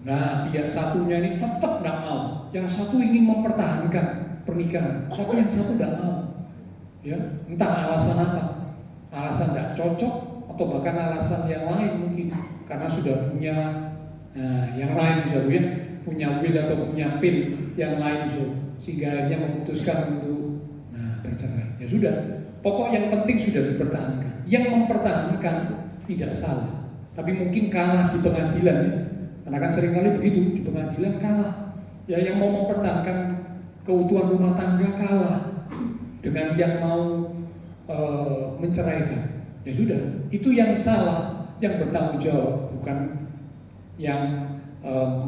Nah, pihak satunya ini tetap tidak mau, yang satu ingin mempertahankan pernikahan, tapi yang satu tidak mau, ya. Entah alasan apa, alasan tidak cocok atau bahkan alasan yang lain mungkin karena sudah punya yang lain, ya, punya will atau punya pin yang lain, sehingga akhirnya memutuskan untuk bercerai. Ya sudah, pokok yang penting sudah dipertahankan. Yang mempertahankan tidak salah, tapi mungkin kalah di pengadilan, ya. Karena kan seringkali begitu, di pengadilan kalah. Ya, yang mau mempertahankan keutuhan rumah tangga kalah dengan yang mau menceraikan. Ya sudah, itu yang salah, yang bertanggung jawab, bukan yang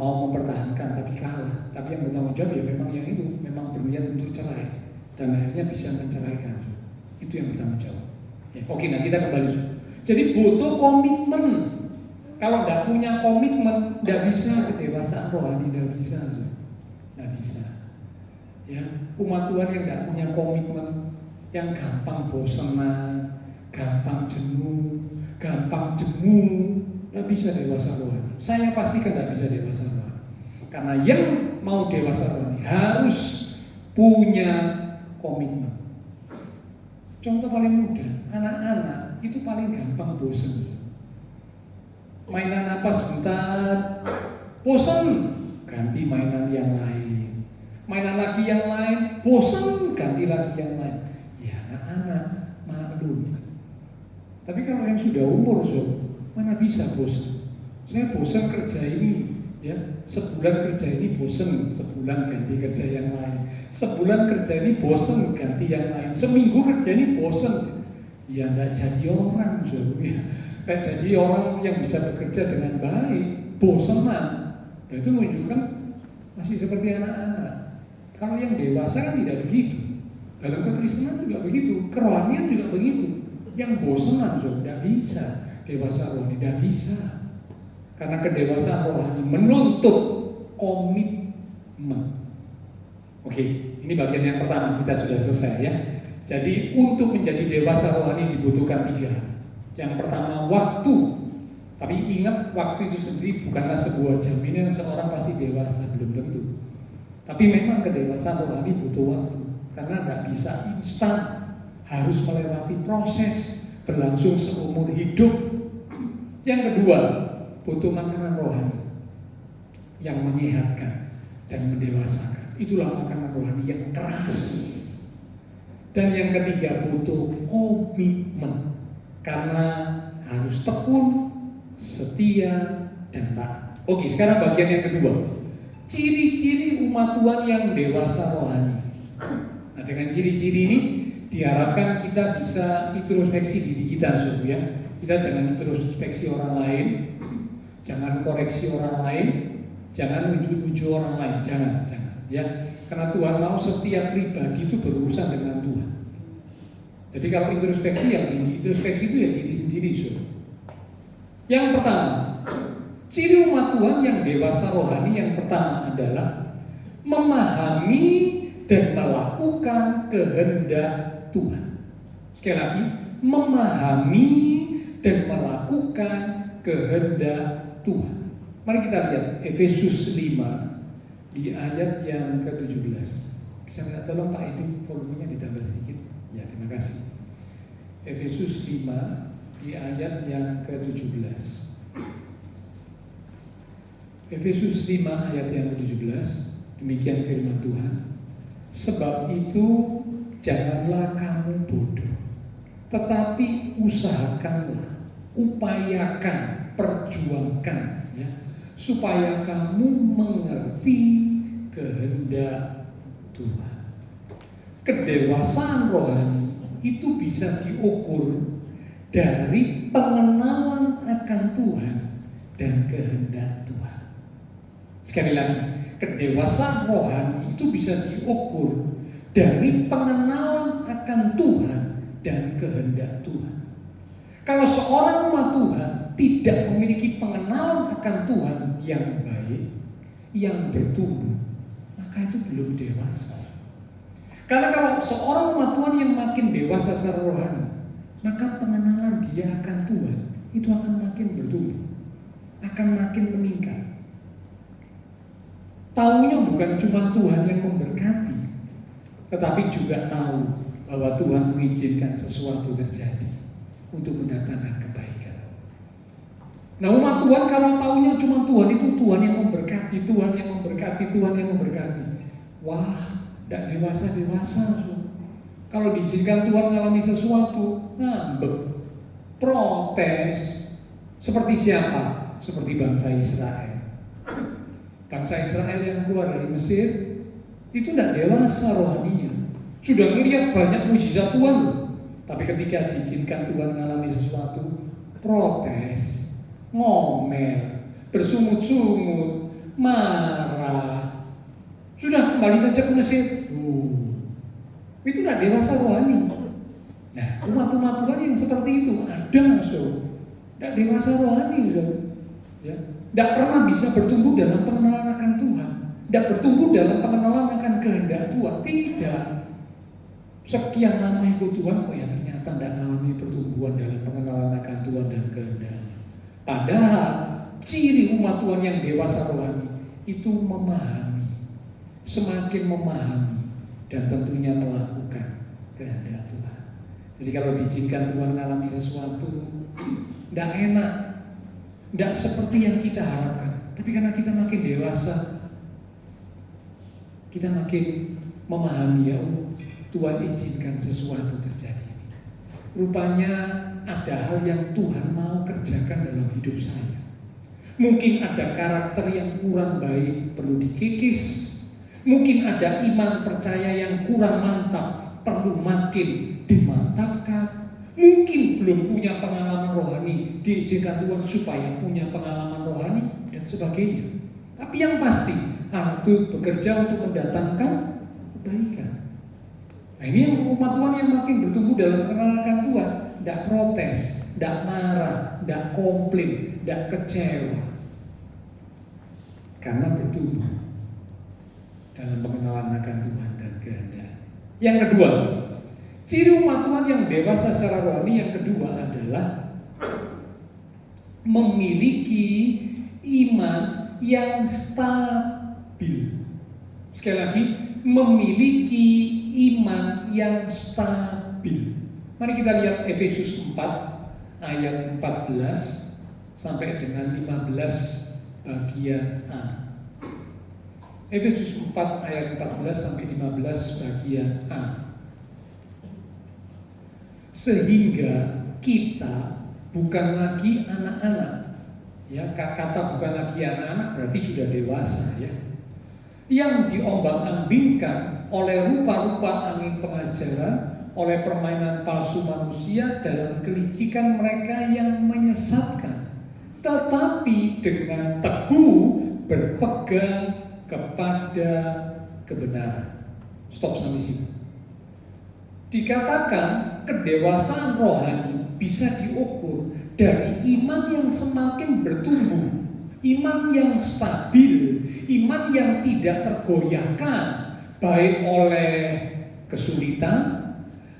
mau mempertahankan tapi kalah. Tapi yang bertanggung jawab ya memang yang itu, memang berniat untuk cerai dan akhirnya bisa menceraikan. Itu yang bertanggung jawab. Ya, oke, nah kita kembali. Jadi butuh komitmen. Kalau tidak punya komitmen, tidak bisa kedewasaan rohani, tidak bisa. Ya, umat Tuhan yang tidak punya komitmen, yang gampang bosanan, gampang jenuh, gampang jemu, tidak bisa dewasa rohani. Saya pastikan tidak bisa dewasa rohani. Karena yang mau dewasa rohani harus punya komitmen. Contoh paling mudah, anak-anak itu paling gampang bosan. Mainan apa sebentar, bosan, ganti mainan yang lain. Mainan lagi yang lain, bosan, ganti lagi yang lain. Ya, anak-anak maklum. Tapi kalau yang sudah umur, mana bisa bosan? Saya bosan kerja ini, ya, sebulan kerja ini bosan, sebulan ganti kerja yang lain. Sebulan kerja ini bosan, ganti yang lain. Seminggu kerja ini bosan, ya nggak jadi orang, ya. Nggak jadi orang yang bisa bekerja dengan baik, bosanan. Dan itu menunjukkan masih seperti anak-anak. Kalau yang dewasa kan tidak begitu. Dalam kekristenan juga begitu, kerohanian juga begitu. Yang bosanan tidak bisa, dewasa rohani tidak bisa. Karena kedewasaan rohani menuntut komitmen. Oke, ini bagian yang pertama, kita sudah selesai, ya. Jadi untuk menjadi dewasa rohani dibutuhkan 3. Yang pertama waktu. Tapi ingat, waktu itu sendiri bukanlah sebuah jaminan seorang pasti dewasa, belum tentu. Tapi memang kedewasaan rohani butuh waktu, karena nggak bisa instan, harus melewati proses berlangsung seumur hidup. Yang kedua, butuh makanan rohani yang menyehatkan dan mendewasakan. Itulah makanan rohani yang keras. Dan yang ketiga, butuh komitmen, karena harus tekun, setia, dan taat. Oke, sekarang bagian yang kedua, ciri-ciri umat Tuhan yang dewasa rohani. Nah, dengan ciri-ciri ini diharapkan kita bisa introspeksi diri kita, saudara ya. Kita jangan introspeksi orang lain, jangan koreksi orang lain, jangan uju-uju orang lain, jangan ya. Karena Tuhan mau setiap pribadi itu berurusan dengan Tuhan. Jadi kalau introspeksi yang ini, introspeksi itu ya diri sendiri, saudara. Yang pertama, ciri umat Tuhan yang dewasa rohani yang pertama adalah memahami dan melakukan kehendak Tuhan. Sekali lagi, memahami dan melakukan kehendak Tuhan. Mari kita lihat Efesus 5 di ayat yang ke-17. Bisa minta tolong Pak itu volumenya ditambah sedikit? Ya, terima kasih. Efesus 5 di ayat yang ke-17. Efesus 5 ayat yang ke-17, demikian firman Tuhan. Sebab itu janganlah kamu bodoh, tetapi usahakanlah, upayakan, perjuangkan ya, supaya kamu mengerti kehendak Tuhan. Kedewasaan rohani itu bisa diukur dari pengenalan akan Tuhan dan kehendak Tuhan. Sekali lagi, kedewasaan rohani itu bisa diukur dari pengenalan akan Tuhan dan kehendak Tuhan. Kalau seorang umat Tuhan tidak memiliki pengenalan akan Tuhan yang baik, yang bertumbuh, maka itu belum dewasa. Karena kalau seorang umat Tuhan yang makin dewasa secara rohani, maka pengenalan dia akan Tuhan itu akan makin bertumbuh, akan makin meningkat. Taunya bukan cuma Tuhan yang memberkati, tetapi juga tahu bahwa Tuhan mengizinkan sesuatu terjadi untuk mendatangkan kebaikan. Nah, umat Tuhan kalau taunya cuma Tuhan itu Tuhan yang memberkati, Tuhan yang memberkati, Tuhan yang memberkati. Wah, tidak dewasa-dewasa. Kalau diizinkan Tuhan mengalami sesuatu, ngambek, protes. Seperti siapa? Seperti bangsa Israel. Bangsa Israel yang keluar dari Mesir itu tidak dewasa rohaninya. Sudah melihat banyak mujizat Tuhan, tapi ketika diizinkan Tuhan mengalami sesuatu, protes, ngomel, bersungut-sungut, marah. Sudah kembali saja ke Mesir. Itu tidak dewasa rohani. Nah, umat-umat Tuhan yang seperti itu ada, tidak dewasa rohani, ya. Tidak pernah bisa bertumbuh dalam pengenalan akan Tuhan, tidak bertumbuh dalam pengenalan akan kehendak Tuhan. Tidak. Sekian lama ikut Tuhan, kok ya ternyata tidak mengalami pertumbuhan dalam pengenalan akan Tuhan dan kehendak. Padahal ciri umat Tuhan yang dewasa rohani itu memahami, semakin memahami, dan tentunya melakukan kehendak Tuhan. Jadi kalau diizinkan Tuhan mengalami sesuatu, tidak enak, tidak seperti yang kita harapkan. Tapi karena kita makin dewasa, kita makin memahami, ya Tuhan izinkan sesuatu terjadi. Rupanya ada hal yang Tuhan mau kerjakan dalam hidup saya. Mungkin ada karakter yang kurang baik, perlu dikikis. Mungkin ada iman percaya yang kurang mantap, perlu makin dimantapkan. Mungkin belum punya pengalaman rohani, diizinkan Tuhan supaya punya pengalaman rohani dan sebagainya. Tapi yang pasti, itu bekerja untuk mendatangkan kebaikan. Nah, ini yang umat Tuhan yang makin bertumbuh dalam pengenalan Tuhan, tidak protes, tidak marah, tidak komplain, tidak kecewa, karena bertumbuh dalam pengenalan akan Tuhan dan kehendak. Yang kedua, ciri umat Tuhan yang dewasa secara rohani yang kedua adalah memiliki iman yang stabil. Sekali lagi, memiliki iman yang stabil. Mari kita lihat Efesus 4 ayat 14 sampai dengan 15 bagian A. Efesus 4 ayat 14 sampai 15 bagian A. Sehingga kita bukan lagi anak-anak. Ya, kata bukan lagi anak-anak berarti sudah dewasa ya. Yang diombang-ambingkan oleh rupa-rupa angin pengajaran, oleh permainan palsu manusia dalam kelicikan mereka yang menyesatkan. Tetapi dengan teguh berpegang kepada kebenaran. Stop sampai sini. Dikatakan kedewasaan rohani bisa diukur dari iman yang semakin bertumbuh, iman yang stabil, iman yang tidak tergoyahkan baik oleh kesulitan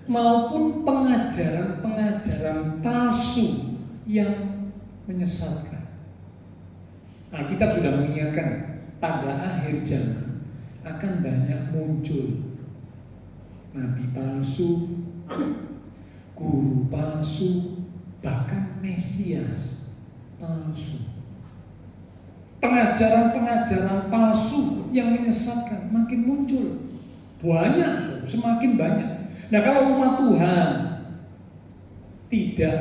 maupun pengajaran-pengajaran palsu yang menyesatkan. Alkitab sudah mengingatkan pada akhir zaman akan banyak muncul nabi palsu, guru palsu, bahkan Mesias palsu. Pengajaran-pengajaran palsu yang menyesatkan makin muncul. Banyak, semakin banyak. Nah, kalau umat Tuhan tidak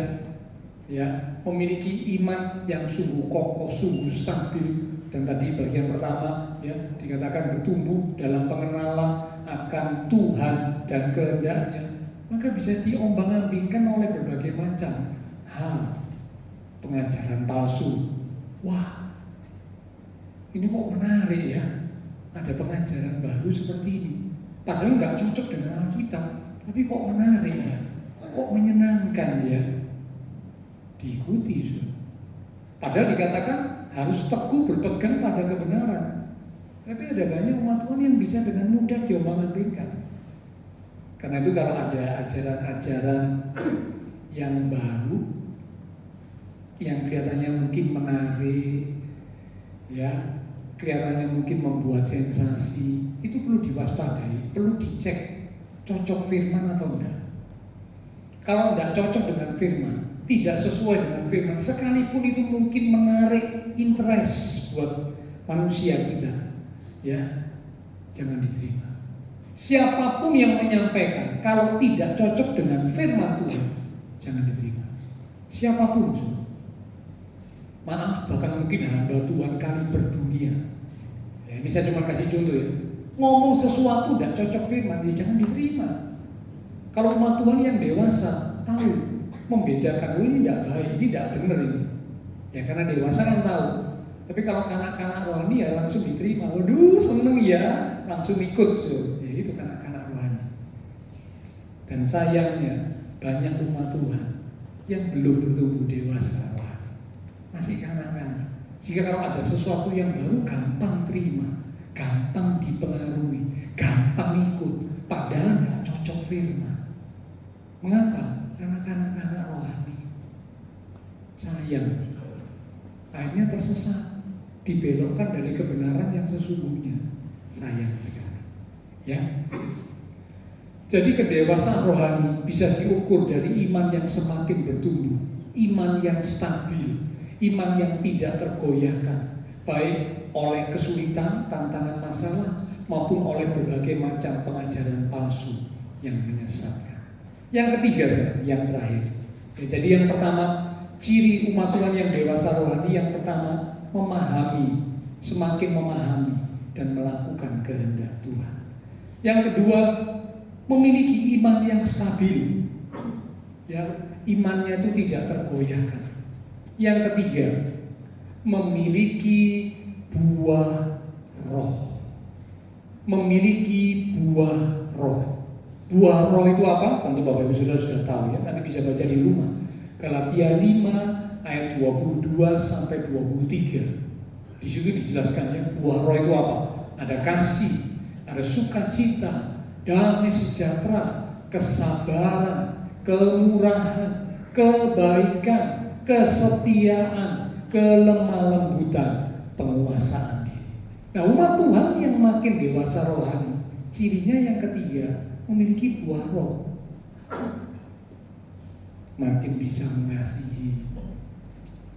memiliki iman yang sungguh kokoh, sungguh stabil, dan tadi bagian pertama dikatakan bertumbuh dalam pengenalan akan Tuhan dan kehendaknya, maka bisa diombang-ambingkan oleh berbagai macam hal. Pengajaran palsu, wah ini kok menarik ya, ada pengajaran baru seperti ini, padahal nggak cocok dengan Alkitab, tapi kok menarik ya, kok menyenangkan ya, diikuti. Padahal dikatakan harus teguh berpegang pada kebenaran. Tapi ada banyak umat Tuhan yang bisa dengan mudah diombang-ambingkan. Karena itu kalau ada ajaran-ajaran yang baru, yang kelihatannya mungkin menarik, kelihatannya mungkin membuat sensasi, itu perlu diwaspadai, perlu dicek cocok firman atau enggak. Kalau enggak cocok dengan firman, tidak sesuai dengan firman, sekalipun itu mungkin menarik interest buat manusia kita, jangan diterima. Siapapun yang menyampaikan kalau tidak cocok dengan firman Tuhan, jangan diterima. Siapapun. Maaf, bahkan mungkin hamba Tuhan kali berdunia. Ini saya cuma kasih contoh ya. Ngomong sesuatu tidak cocok firman, jangan diterima. Kalau umat Tuhan yang dewasa tahu membedakan, ini tidak baik, ini tidak benar ini. Ya karena dewasa kan tahu. Tapi kalau kanak-kanak rohani ya langsung diterima. Waduh, seneng ya, langsung ikut. Ya itu kanak-kanak rohani. Dan sayangnya banyak umat Tuhan yang belum bertumbuh dewasa, masih kanak-kanak. Jika kalau ada sesuatu yang baru gampang terima, gampang dipengaruhi, gampang ikut, padahal nggak cocok firman. Mengapa? Karena kanak-kanak rohani sayang, akhirnya tersesat, dibelokkan dari kebenaran yang sesungguhnya. Sayang sekali. Ya. Jadi kedewasaan rohani bisa diukur dari iman yang semakin bertumbuh, iman yang stabil, iman yang tidak tergoyahkan, baik oleh kesulitan, tantangan masalah, maupun oleh berbagai macam pengajaran palsu yang menyesatkan. Yang ketiga, yang terakhir. Jadi yang pertama, ciri umat Tuhan yang dewasa rohani, yang pertama memahami, semakin memahami dan melakukan kehendak Tuhan. Yang kedua, memiliki iman yang stabil. Imannya itu tidak tergoyahkan. Yang ketiga, memiliki buah roh. Memiliki buah roh. Buah roh itu apa? Tentu Bapak Ibu sudah tahu ya. Nanti bisa baca di rumah. Galatia 5 ayat 22 sampai 23. Di situ dijelaskannya buah roh itu apa? Ada kasih, ada sukacita, damai sejahtera, kesabaran, kemurahan, kebaikan, kesetiaan, kelemah lembutan, penguasaan diri. Nah, umat Tuhan yang makin dewasa rohani, cirinya yang ketiga, memiliki buah roh. Makin bisa mengasihi,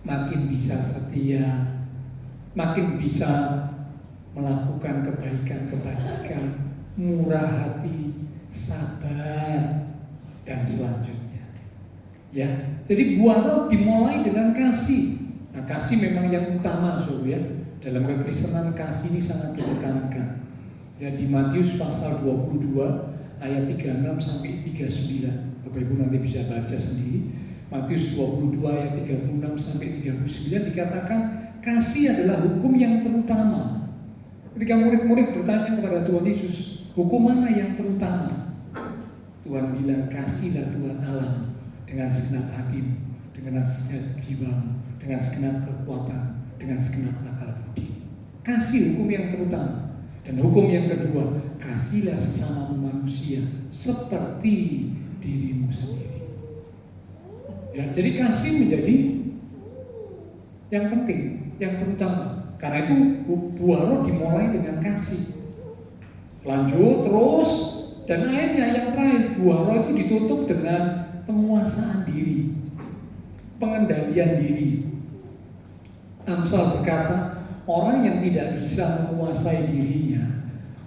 makin bisa setia, makin bisa melakukan kebaikan-kebaikan, murah hati, sabar, dan selanjutnya. Ya, jadi buah roh dimulai dengan kasih. Nah, kasih memang yang utama, Saudara, ya. Dalam kekristenan kasih ini sangat ditekankan. Ya, di Matius pasal 22 ayat 36 sampai 39. Bapak Ibu nanti bisa baca sendiri. Matius 22 ayat 36 sampai 39 dikatakan kasih adalah hukum yang terutama. Ketika murid-murid bertanya kepada Tuhan Yesus, hukum mana yang terutama? Tuhan bilang, kasihlah Tuhan Allah dengan segenap hatimu, dengan segenap jiwamu, dengan segenap kekuatan, dengan segenap akal budi. Kasih hukum yang terutama. Dan hukum yang kedua, kasihlah sesama manusia seperti dirimu sendiri. Ya, jadi kasih menjadi yang penting, yang terutama. Karena itu buah roh dimulai dengan kasih. Lanjut terus, dan akhirnya yang terakhir, buah roh itu ditutup dengan penguasaan diri, pengendalian diri. Amsal berkata, orang yang tidak bisa menguasai dirinya,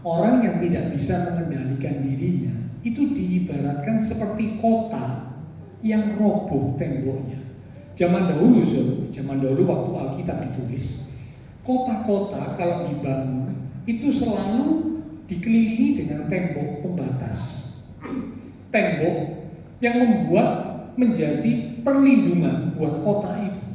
orang yang tidak bisa mengendalikan dirinya, itu diibaratkan seperti kota yang roboh temboknya. Zaman dahulu waktu Alkitab ditulis, kota-kota kalau dibangun itu selalu dikelilingi dengan tembok pembatas, tembok yang membuat menjadi perlindungan buat kota itu.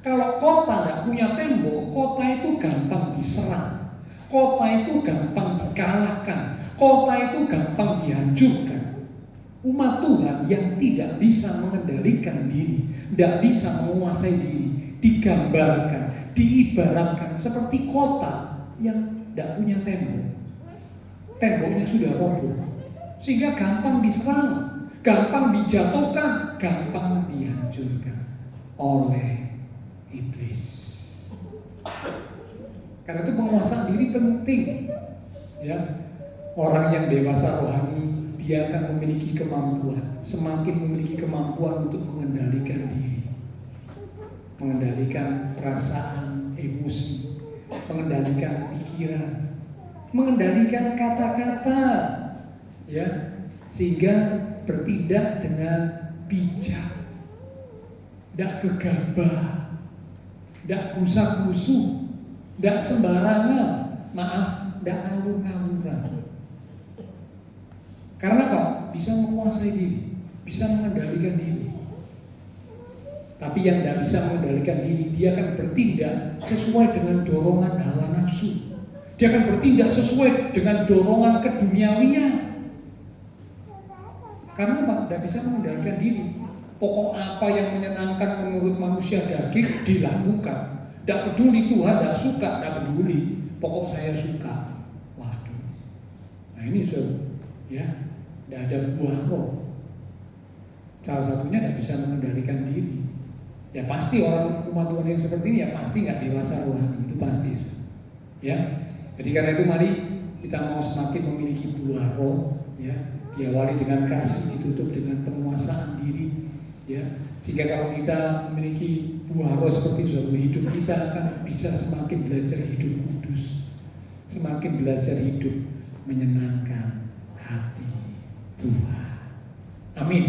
Kalau kota tidak punya tembok, kota itu gampang diserang, kota itu gampang dikalahkan, kota itu gampang dihancurkan. Umat Tuhan yang tidak bisa mengendalikan diri, tidak bisa menguasai diri, digambarkan, diibaratkan seperti kota yang tidak punya tembok. Temboknya sudah roboh, sehingga gampang diserang, gampang dijatuhkan, gampang dihancurkan oleh iblis. Karena itu penguasaan diri penting. Ya, orang yang dewasa rohani dia akan memiliki kemampuan, semakin memiliki kemampuan untuk mengendalikan diri, mengendalikan perasaan, emosi, mengendalikan pikiran, mengendalikan kata-kata, ya, sehingga bertindak dengan bijak, tidak gegabah, tidak gusak-gusuk, tidak sembarangan, tidak ngawur-ngawuran. Karena apa? Bisa menguasai diri, bisa mengendalikan diri. Tapi yang tidak bisa mengendalikan diri, dia akan bertindak sesuai dengan dorongan hawa nafsu. Dia akan bertindak sesuai dengan dorongan keduniawian. Karena apa? Tidak bisa mengendalikan diri. Pokok apa yang menyenangkan menurut manusia daging dilakukan. Tidak peduli Tuhan, tidak suka, tidak peduli. Pokok saya suka. Waduh. Nah ini ya, tidak ada buah roh. Salah satunya tidak bisa mengendalikan diri. Ya pasti orang umat Tuhan yang seperti ini ya pasti nggak dewasa rohani, itu pasti. Ya, jadi karena itu mari kita mau semakin memiliki buah roh, ya, diawali dengan kasih, ditutup dengan penguasaan diri, ya, sehingga kalau kita memiliki buah roh seperti itu, hidup kita akan bisa semakin belajar hidup kudus, semakin belajar hidup menyenangkan hati Tuhan. Amin.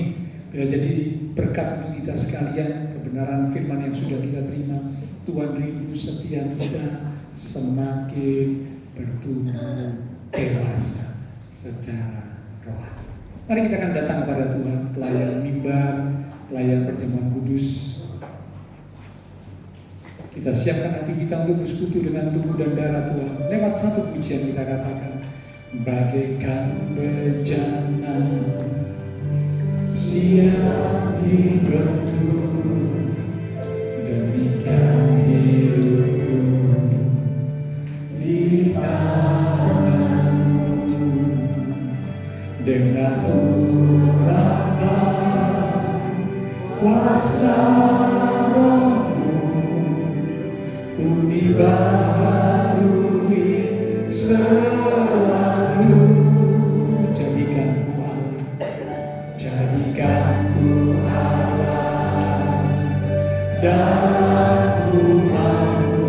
Biar jadi berkat untuk kita sekalian, kebenaran firman yang sudah kita terima, Tuhan rindu setiap kita semakin bertumbuh dewasa secara rohani. Mari kita akan datang kepada Tuhan, pelayan mimbar, pelayan perjamuan kudus. Kita siapkan hati kita untuk bersekutu dengan tubuh dan darah Tuhan. Lewat satu pujian kita katakan, bagaikan bejana siap dibentuk, demikian hidupku di tanganmu, dengan urapan kuasa Roh-Mu ku dibaharui selalu. Jadikanku Allah dalam rumah-Mu,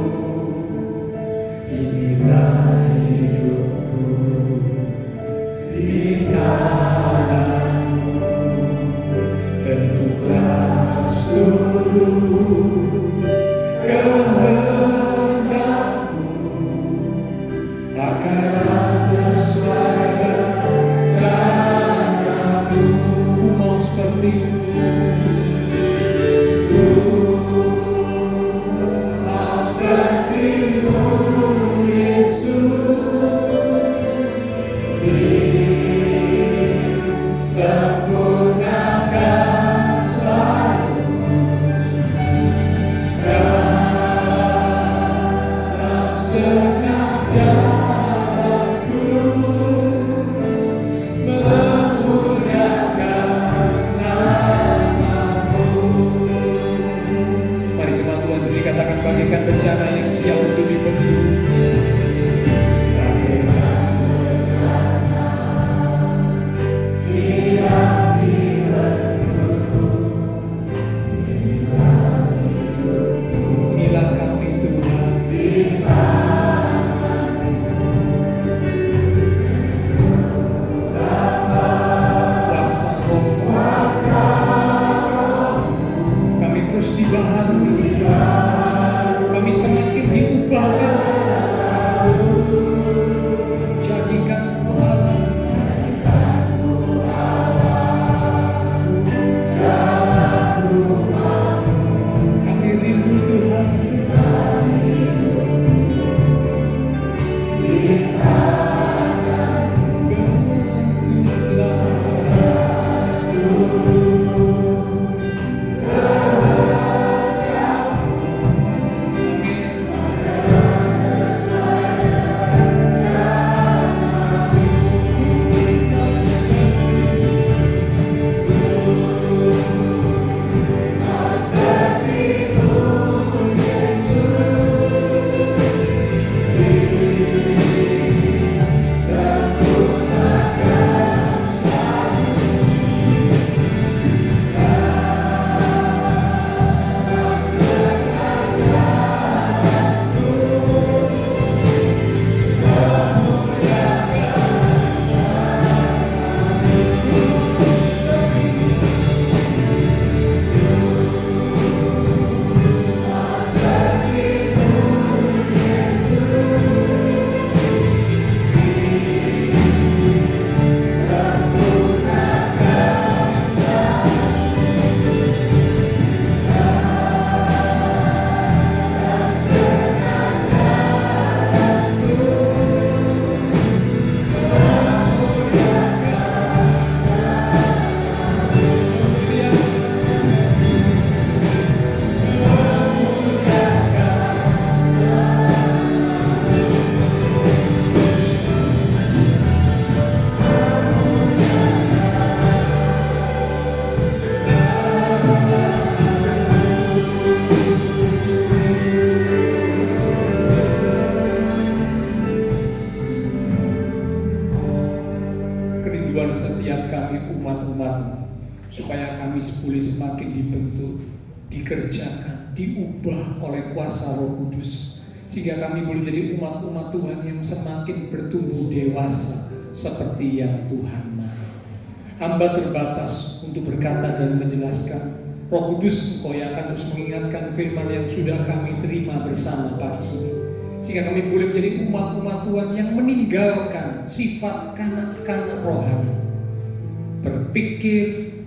inilah hidupku di tangan-Mu. Bentuklah seluruh kehendak-Mu, pakailah sesuai rencana-Mu. Mau seperti bagaikan bencana yang siap untuk dibendung. Inilah kami Tuhan, kuasa Roh, kami terus dibaharui, kami semakin diubahkan. Jadikanku Allah dalam rumah-Mu, kami rindu Tuhan. Setiap kami umat-umat, supaya kami boleh semakin dibentuk, dikerjakan, diubah oleh kuasa Roh Kudus, sehingga kami boleh jadi umat-umat Tuhan yang semakin bertumbuh dewasa seperti yang Tuhan mau. Hamba terbatas untuk berkata dan menjelaskan. Roh Kudus, Engkau yang akan terus mengingatkan firman yang sudah kami terima bersama pagi ini, sehingga kami boleh menjadi umat-umat Tuhan yang meninggalkan sifat kanak-kanak rohani, berpikir,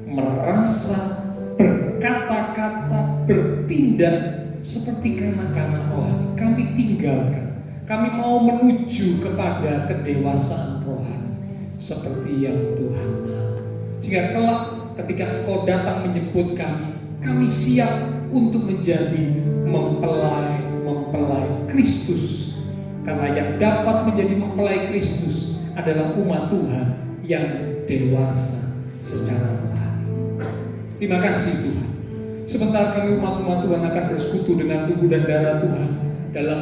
merasa, berkata-kata, bertindak seperti kanak-kanak rohani. Kami tinggalkan. Kami mau menuju kepada kedewasaan rohani seperti yang Tuhan mau. Sehingga kelak ketika Engkau datang menjemput kami siap untuk menjadi mempelai Kristus. Karena yang dapat menjadi mempelai Kristus adalah umat Tuhan yang dewasa secara rohani. Terima kasih Tuhan. Sebentar kami umat-umat Tuhan akan bersekutu dengan tubuh dan darah Tuhan dalam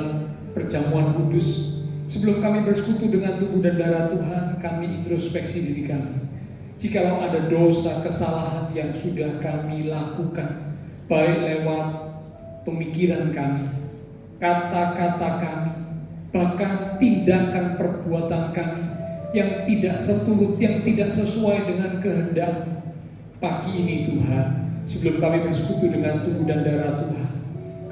perjamuan kudus. Sebelum kami bersekutu dengan tubuh dan darah Tuhan, kami introspeksi diri kami. Jikalau ada dosa, kesalahan yang sudah kami lakukan, baik lewat pemikiran kami, kata-kata kami, bahkan tindakan perbuatan kami yang tidak seturut, yang tidak sesuai dengan kehendak, pagi ini Tuhan, sebelum kami bersekutu dengan tubuh dan darah Tuhan,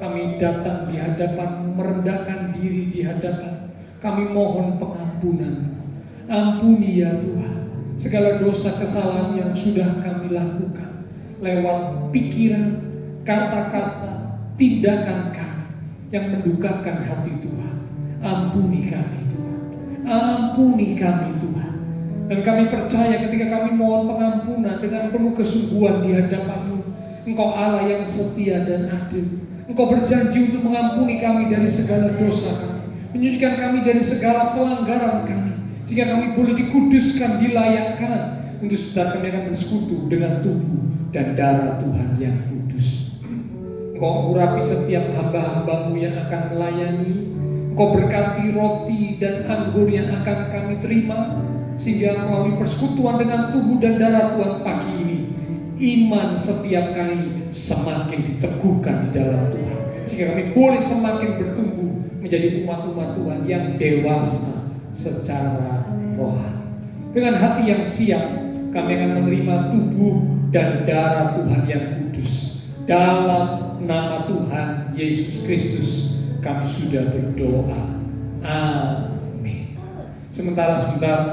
kami datang di hadapan, merendahkan diri di hadapan. Kami mohon pengampunan. Ampuni ya Tuhan segala dosa kesalahan yang sudah kami lakukan lewat pikiran, kata-kata, tindakan kami yang mendukakan hati Tuhan. Ampuni kami Tuhan. Ampuni kami Tuhan. Dan kami percaya ketika kami mohon pengampunan dengan penuh kesungguhan di hadapan-Mu, Engkau Allah yang setia dan adil. Engkau berjanji untuk mengampuni kami dari segala dosa kami, menyucikan kami dari segala pelanggaran kami, sehingga kami boleh dikuduskan, dilayakkan untuk sebentar kami akan bersekutu dengan tubuh dan darah Tuhan yang kudus. Engkau urapi setiap hamba-hamba-Mu yang akan melayani. Engkau berkati roti dan anggur yang akan kami terima, sehingga melalui persekutuan dengan tubuh dan darah Tuhan pagi ini, iman setiap kami semakin diteguhkan di dalam Tuhan, sehingga kami boleh semakin bertumbuh menjadi umat-umat Tuhan yang dewasa secara rohani. Dengan hati yang siap, kami akan menerima tubuh dan darah Tuhan yang kudus. Dalam nama Tuhan Yesus Kristus kami sudah berdoa. Amin. Sebentar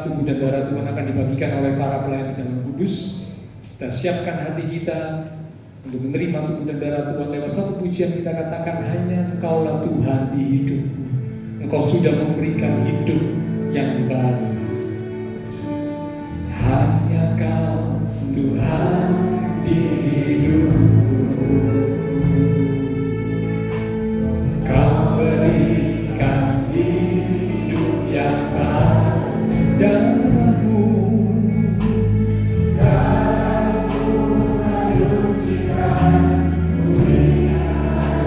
tubuh dan darah Tuhan akan dibagikan oleh para pelayan di dalam kudus. Kita siapkan hati kita untuk menerima tubuh dan darah Tuhan lewat satu pujian. Kita katakan, hanya Engkaulah Tuhan di hidupku. Engkau sudah memberikan hidup yang baru. Hanya Kau Tuhan di hidupku. Kau berikan hidup yang padamu. Kau menyucikan kuliah hatiku.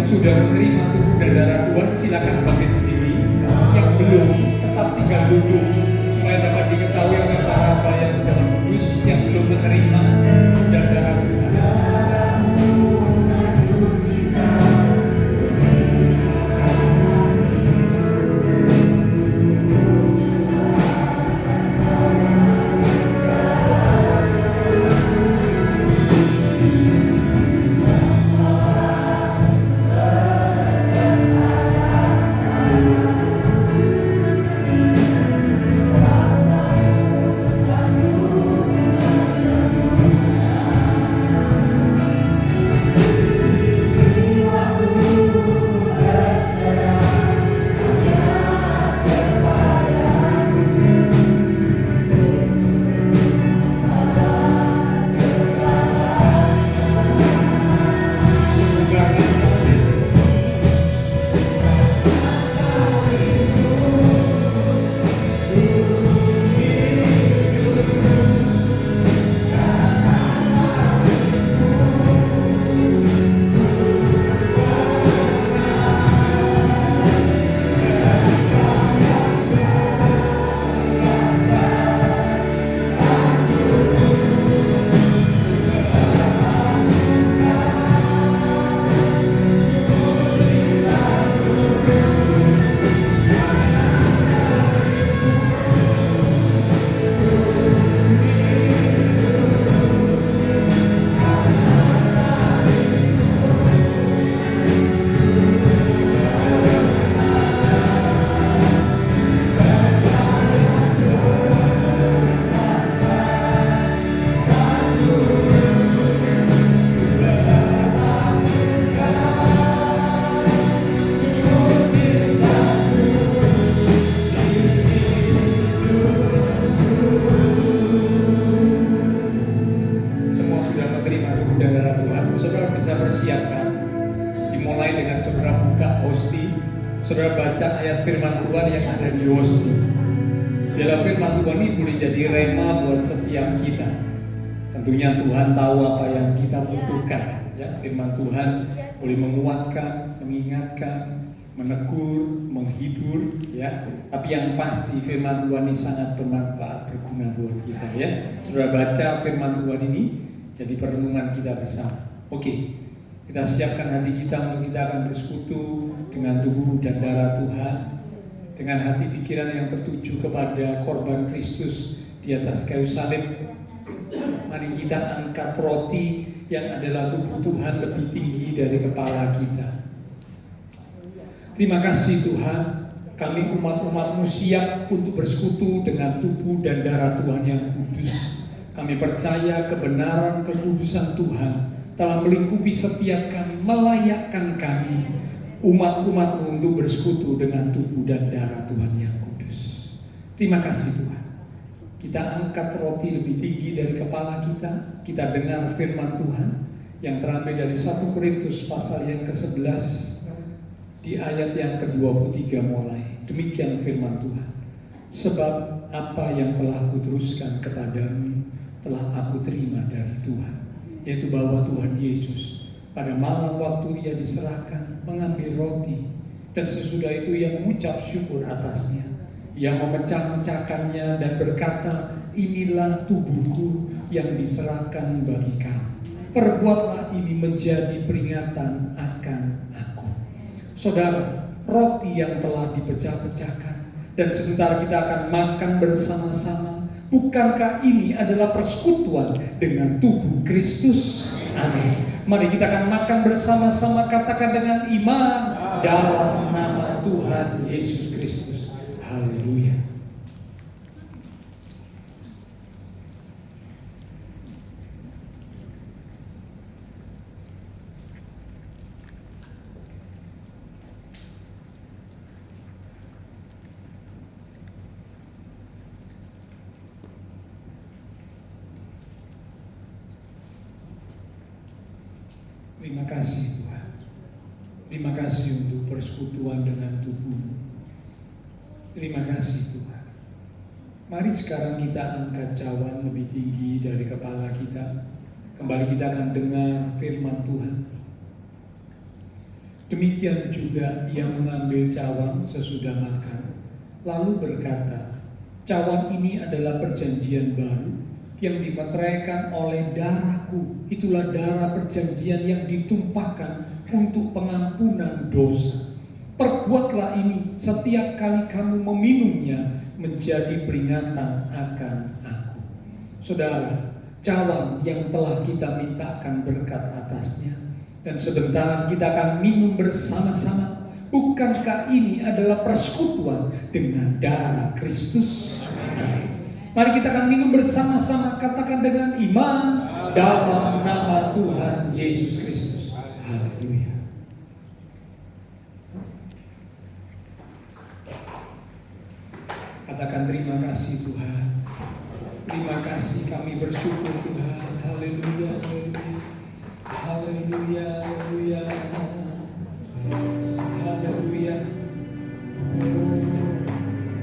sudah menerima tubuh dan darah Tuhan, silakan bangkit berdiri. Yang belum, tetap tinggal duduk supaya dapat diketahui oleh para pelayan dalam kudus yang belum menerima tubuh dan darah Tuhan. Yosti. Dalam firman Tuhan ini boleh jadi rema buat setiap kita. Tentunya Tuhan tahu apa yang kita butuhkan. Ya, firman Tuhan boleh menguatkan, mengingatkan, menegur, menghibur, ya. Tapi yang pasti firman Tuhan ini sangat bermanfaat, berguna buat kita, ya. Sudah baca firman Tuhan ini, jadi perenungan kita bersama. Oke, kita siapkan hati kita untuk kita akan bersekutu dengan tubuh dan darah Tuhan, dengan hati pikiran yang tertuju kepada korban Kristus di atas kayu salib. Mari kita angkat roti yang adalah tubuh Tuhan lebih tinggi dari kepala kita. Terima kasih Tuhan, kami umat-umat-Mu siap untuk bersekutu dengan tubuh dan darah Tuhan yang kudus. Kami percaya kebenaran kekudusan Tuhan telah melingkupi setiap kami, melayakkan kami, umat-umat-Mu untuk bersekutu dengan tubuh dan darah Tuhan yang kudus. Terima kasih Tuhan. Kita angkat roti lebih tinggi dari kepala kita. Kita dengar firman Tuhan yang terambil dari 1 Korintus pasal yang ke-11 di ayat yang ke-23 mulai. Demikian firman Tuhan. Sebab apa yang telah kuteruskan kepadamu telah aku terima dari Tuhan, yaitu bahwa Tuhan Yesus pada malam waktu Ia diserahkan mengambil roti, dan sesudah itu Ia mengucap syukur atasnya. Ia memecah-mecahkannya dan berkata, inilah tubuhku yang diserahkan bagi kamu. Perbuatlah ini menjadi peringatan akan aku. Saudara, roti yang telah dipecah-pecahkan dan sebentar kita akan makan bersama-sama. Bukankah ini adalah persekutuan dengan tubuh Kristus? Amin. Mari kita akan makan bersama-sama, katakan dengan iman dalam nama Tuhan Yesus Kristus. Haleluya. Terima kasih Tuhan. Terima kasih untuk persekutuan dengan tubuh. Terima kasih Tuhan. Mari sekarang kita angkat cawan lebih tinggi dari kepala kita. Kembali kita akan dengar firman Tuhan. Demikian juga Ia mengambil cawan sesudah makan, lalu berkata, cawan ini adalah perjanjian baru yang dimeteraikan oleh darahku. Itulah darah perjanjian yang ditumpahkan untuk pengampunan dosa. Perbuatlah ini setiap kali kamu meminumnya menjadi peringatan akan aku. Saudara, cawan yang telah kita mintakan berkat atasnya, dan sebentar kita akan minum bersama-sama. Bukankah ini adalah persekutuan dengan darah Kristus? Mari kita akan minum bersama-sama, katakan dengan iman dalam nama Tuhan Yesus Kristus. Haleluya. Katakan terima kasih Tuhan. Terima kasih, kami bersyukur Tuhan. Haleluya, haleluya, haleluya, haleluya.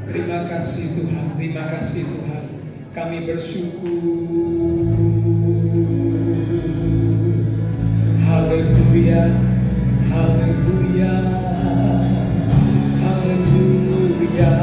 Terima kasih Tuhan, terima kasih Tuhan. Kami bersyukur. Haleluya, haleluya, haleluya.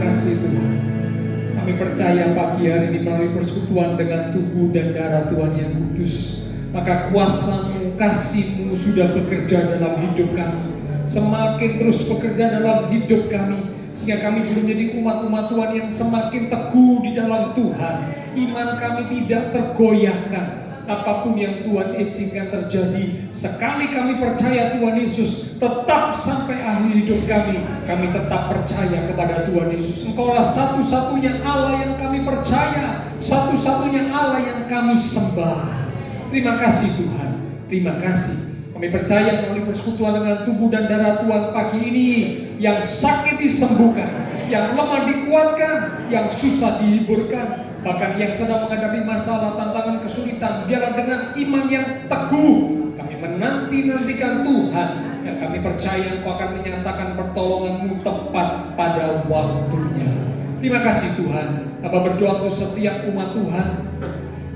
kasih Tuhan. Kami percaya pagi hari ini melalui persekutuan dengan tubuh dan darah Tuhan yang kudus, maka kuasa-Mu, kasih-Mu sudah bekerja dalam hidup kami, semakin terus bekerja dalam hidup kami, sehingga kami boleh menjadi umat-umat Tuhan yang semakin teguh di dalam Tuhan. Iman kami tidak tergoyahkan. Apapun yang Tuhan izinkan terjadi, sekali kami percaya Tuhan Yesus, tetap sampai akhir hidup kami tetap percaya kepada Tuhan Yesus. Engkaulah satu-satunya Allah yang kami percaya, satu-satunya Allah yang kami sembah. Terima kasih Tuhan, terima kasih. Kami percaya melalui persekutuan dengan tubuh dan darah Tuhan pagi ini, yang sakit disembuhkan, yang lemah dikuatkan, yang susah dihiburkan, bahkan yang sedang menghadapi masalah, tantangan, kesulitan, biarlah dengan iman yang teguh kami menanti-nantikan Tuhan, yang kami percaya Engkau akan menyatakan pertolongan-Mu tepat pada waktunya. Terima kasih Tuhan. Bapa berdoa untuk setiap umat Tuhan,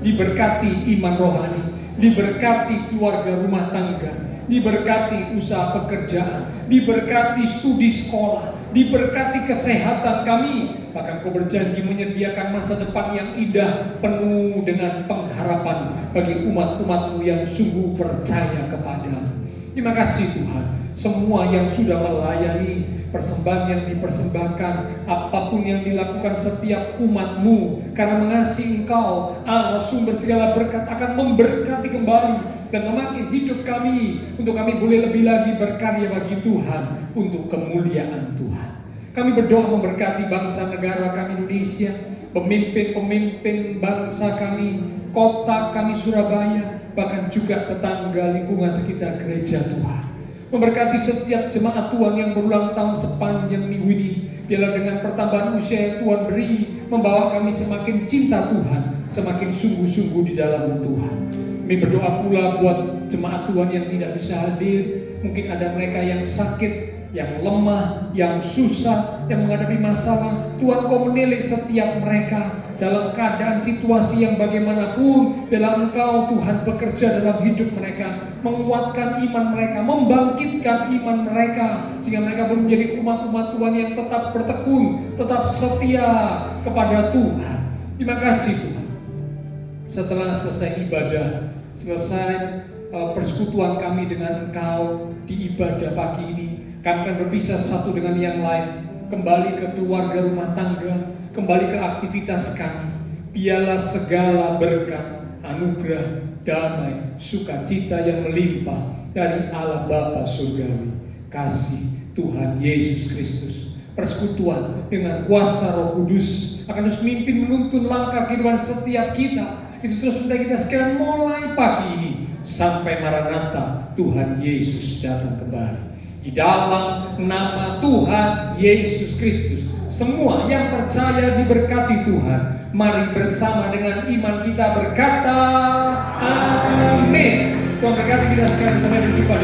diberkati iman rohani, diberkati keluarga rumah tangga, diberkati usaha pekerjaan, diberkati studi sekolah, diberkati kesehatan kami. Bahkan Kau berjanji menyediakan masa depan yang indah, penuh dengan pengharapan bagi umat-umat-Mu yang sungguh percaya kepada-Mu. Terima kasih Tuhan. Semua yang sudah melayani, persembahan yang dipersembahkan, apapun yang dilakukan setiap umat-Mu, karena mengasihi Engkau, Allah sumber segala berkat, akan memberkati kembali dan memakai hidup kami, untuk kami boleh lebih lagi berkarya bagi Tuhan, untuk kemuliaan Tuhan. Kami berdoa memberkati bangsa negara kami Indonesia, pemimpin-pemimpin bangsa kami, kota kami Surabaya, bahkan juga tetangga lingkungan sekitar gereja Tuhan. Memberkati setiap jemaat Tuhan yang berulang tahun sepanjang minggu ini. Biarlah dengan pertambahan usia yang Tuhan beri, membawa kami semakin cinta Tuhan, semakin sungguh-sungguh di dalam Tuhan. Kami berdoa pula buat jemaat Tuhan yang tidak bisa hadir. Mungkin ada mereka yang sakit, yang lemah, yang susah, yang menghadapi masalah. Tuhan Kau menilik setiap mereka dalam keadaan situasi yang bagaimanapun. Dalam Engkau Tuhan bekerja dalam hidup mereka, menguatkan iman mereka, membangkitkan iman mereka, sehingga mereka boleh menjadi umat-umat Tuhan yang tetap bertekun, tetap setia kepada Tuhan. Terima kasih Tuhan. Setelah selesai ibadah, selesai persekutuan kami dengan Engkau di ibadah pagi ini, kami akan berpisah satu dengan yang lain, kembali ke keluarga rumah tangga, kembali ke aktivitas kami. Biarlah segala berkat, anugerah, damai, sukacita yang melimpah dari Allah Bapa Surgawi, kasih Tuhan Yesus Kristus, persekutuan dengan kuasa Roh Kudus akan terus memimpin menuntun langkah kehidupan setiap kita. Itu terus sudah kita sekarang mulai pagi ini sampai Maranatha, Tuhan Yesus datang kembali. Di dalam nama Tuhan Yesus Kristus, semua yang percaya diberkati Tuhan. Mari bersama dengan iman kita berkata, amin. Tuhan berkati kita sekalian, sampai berjumpa.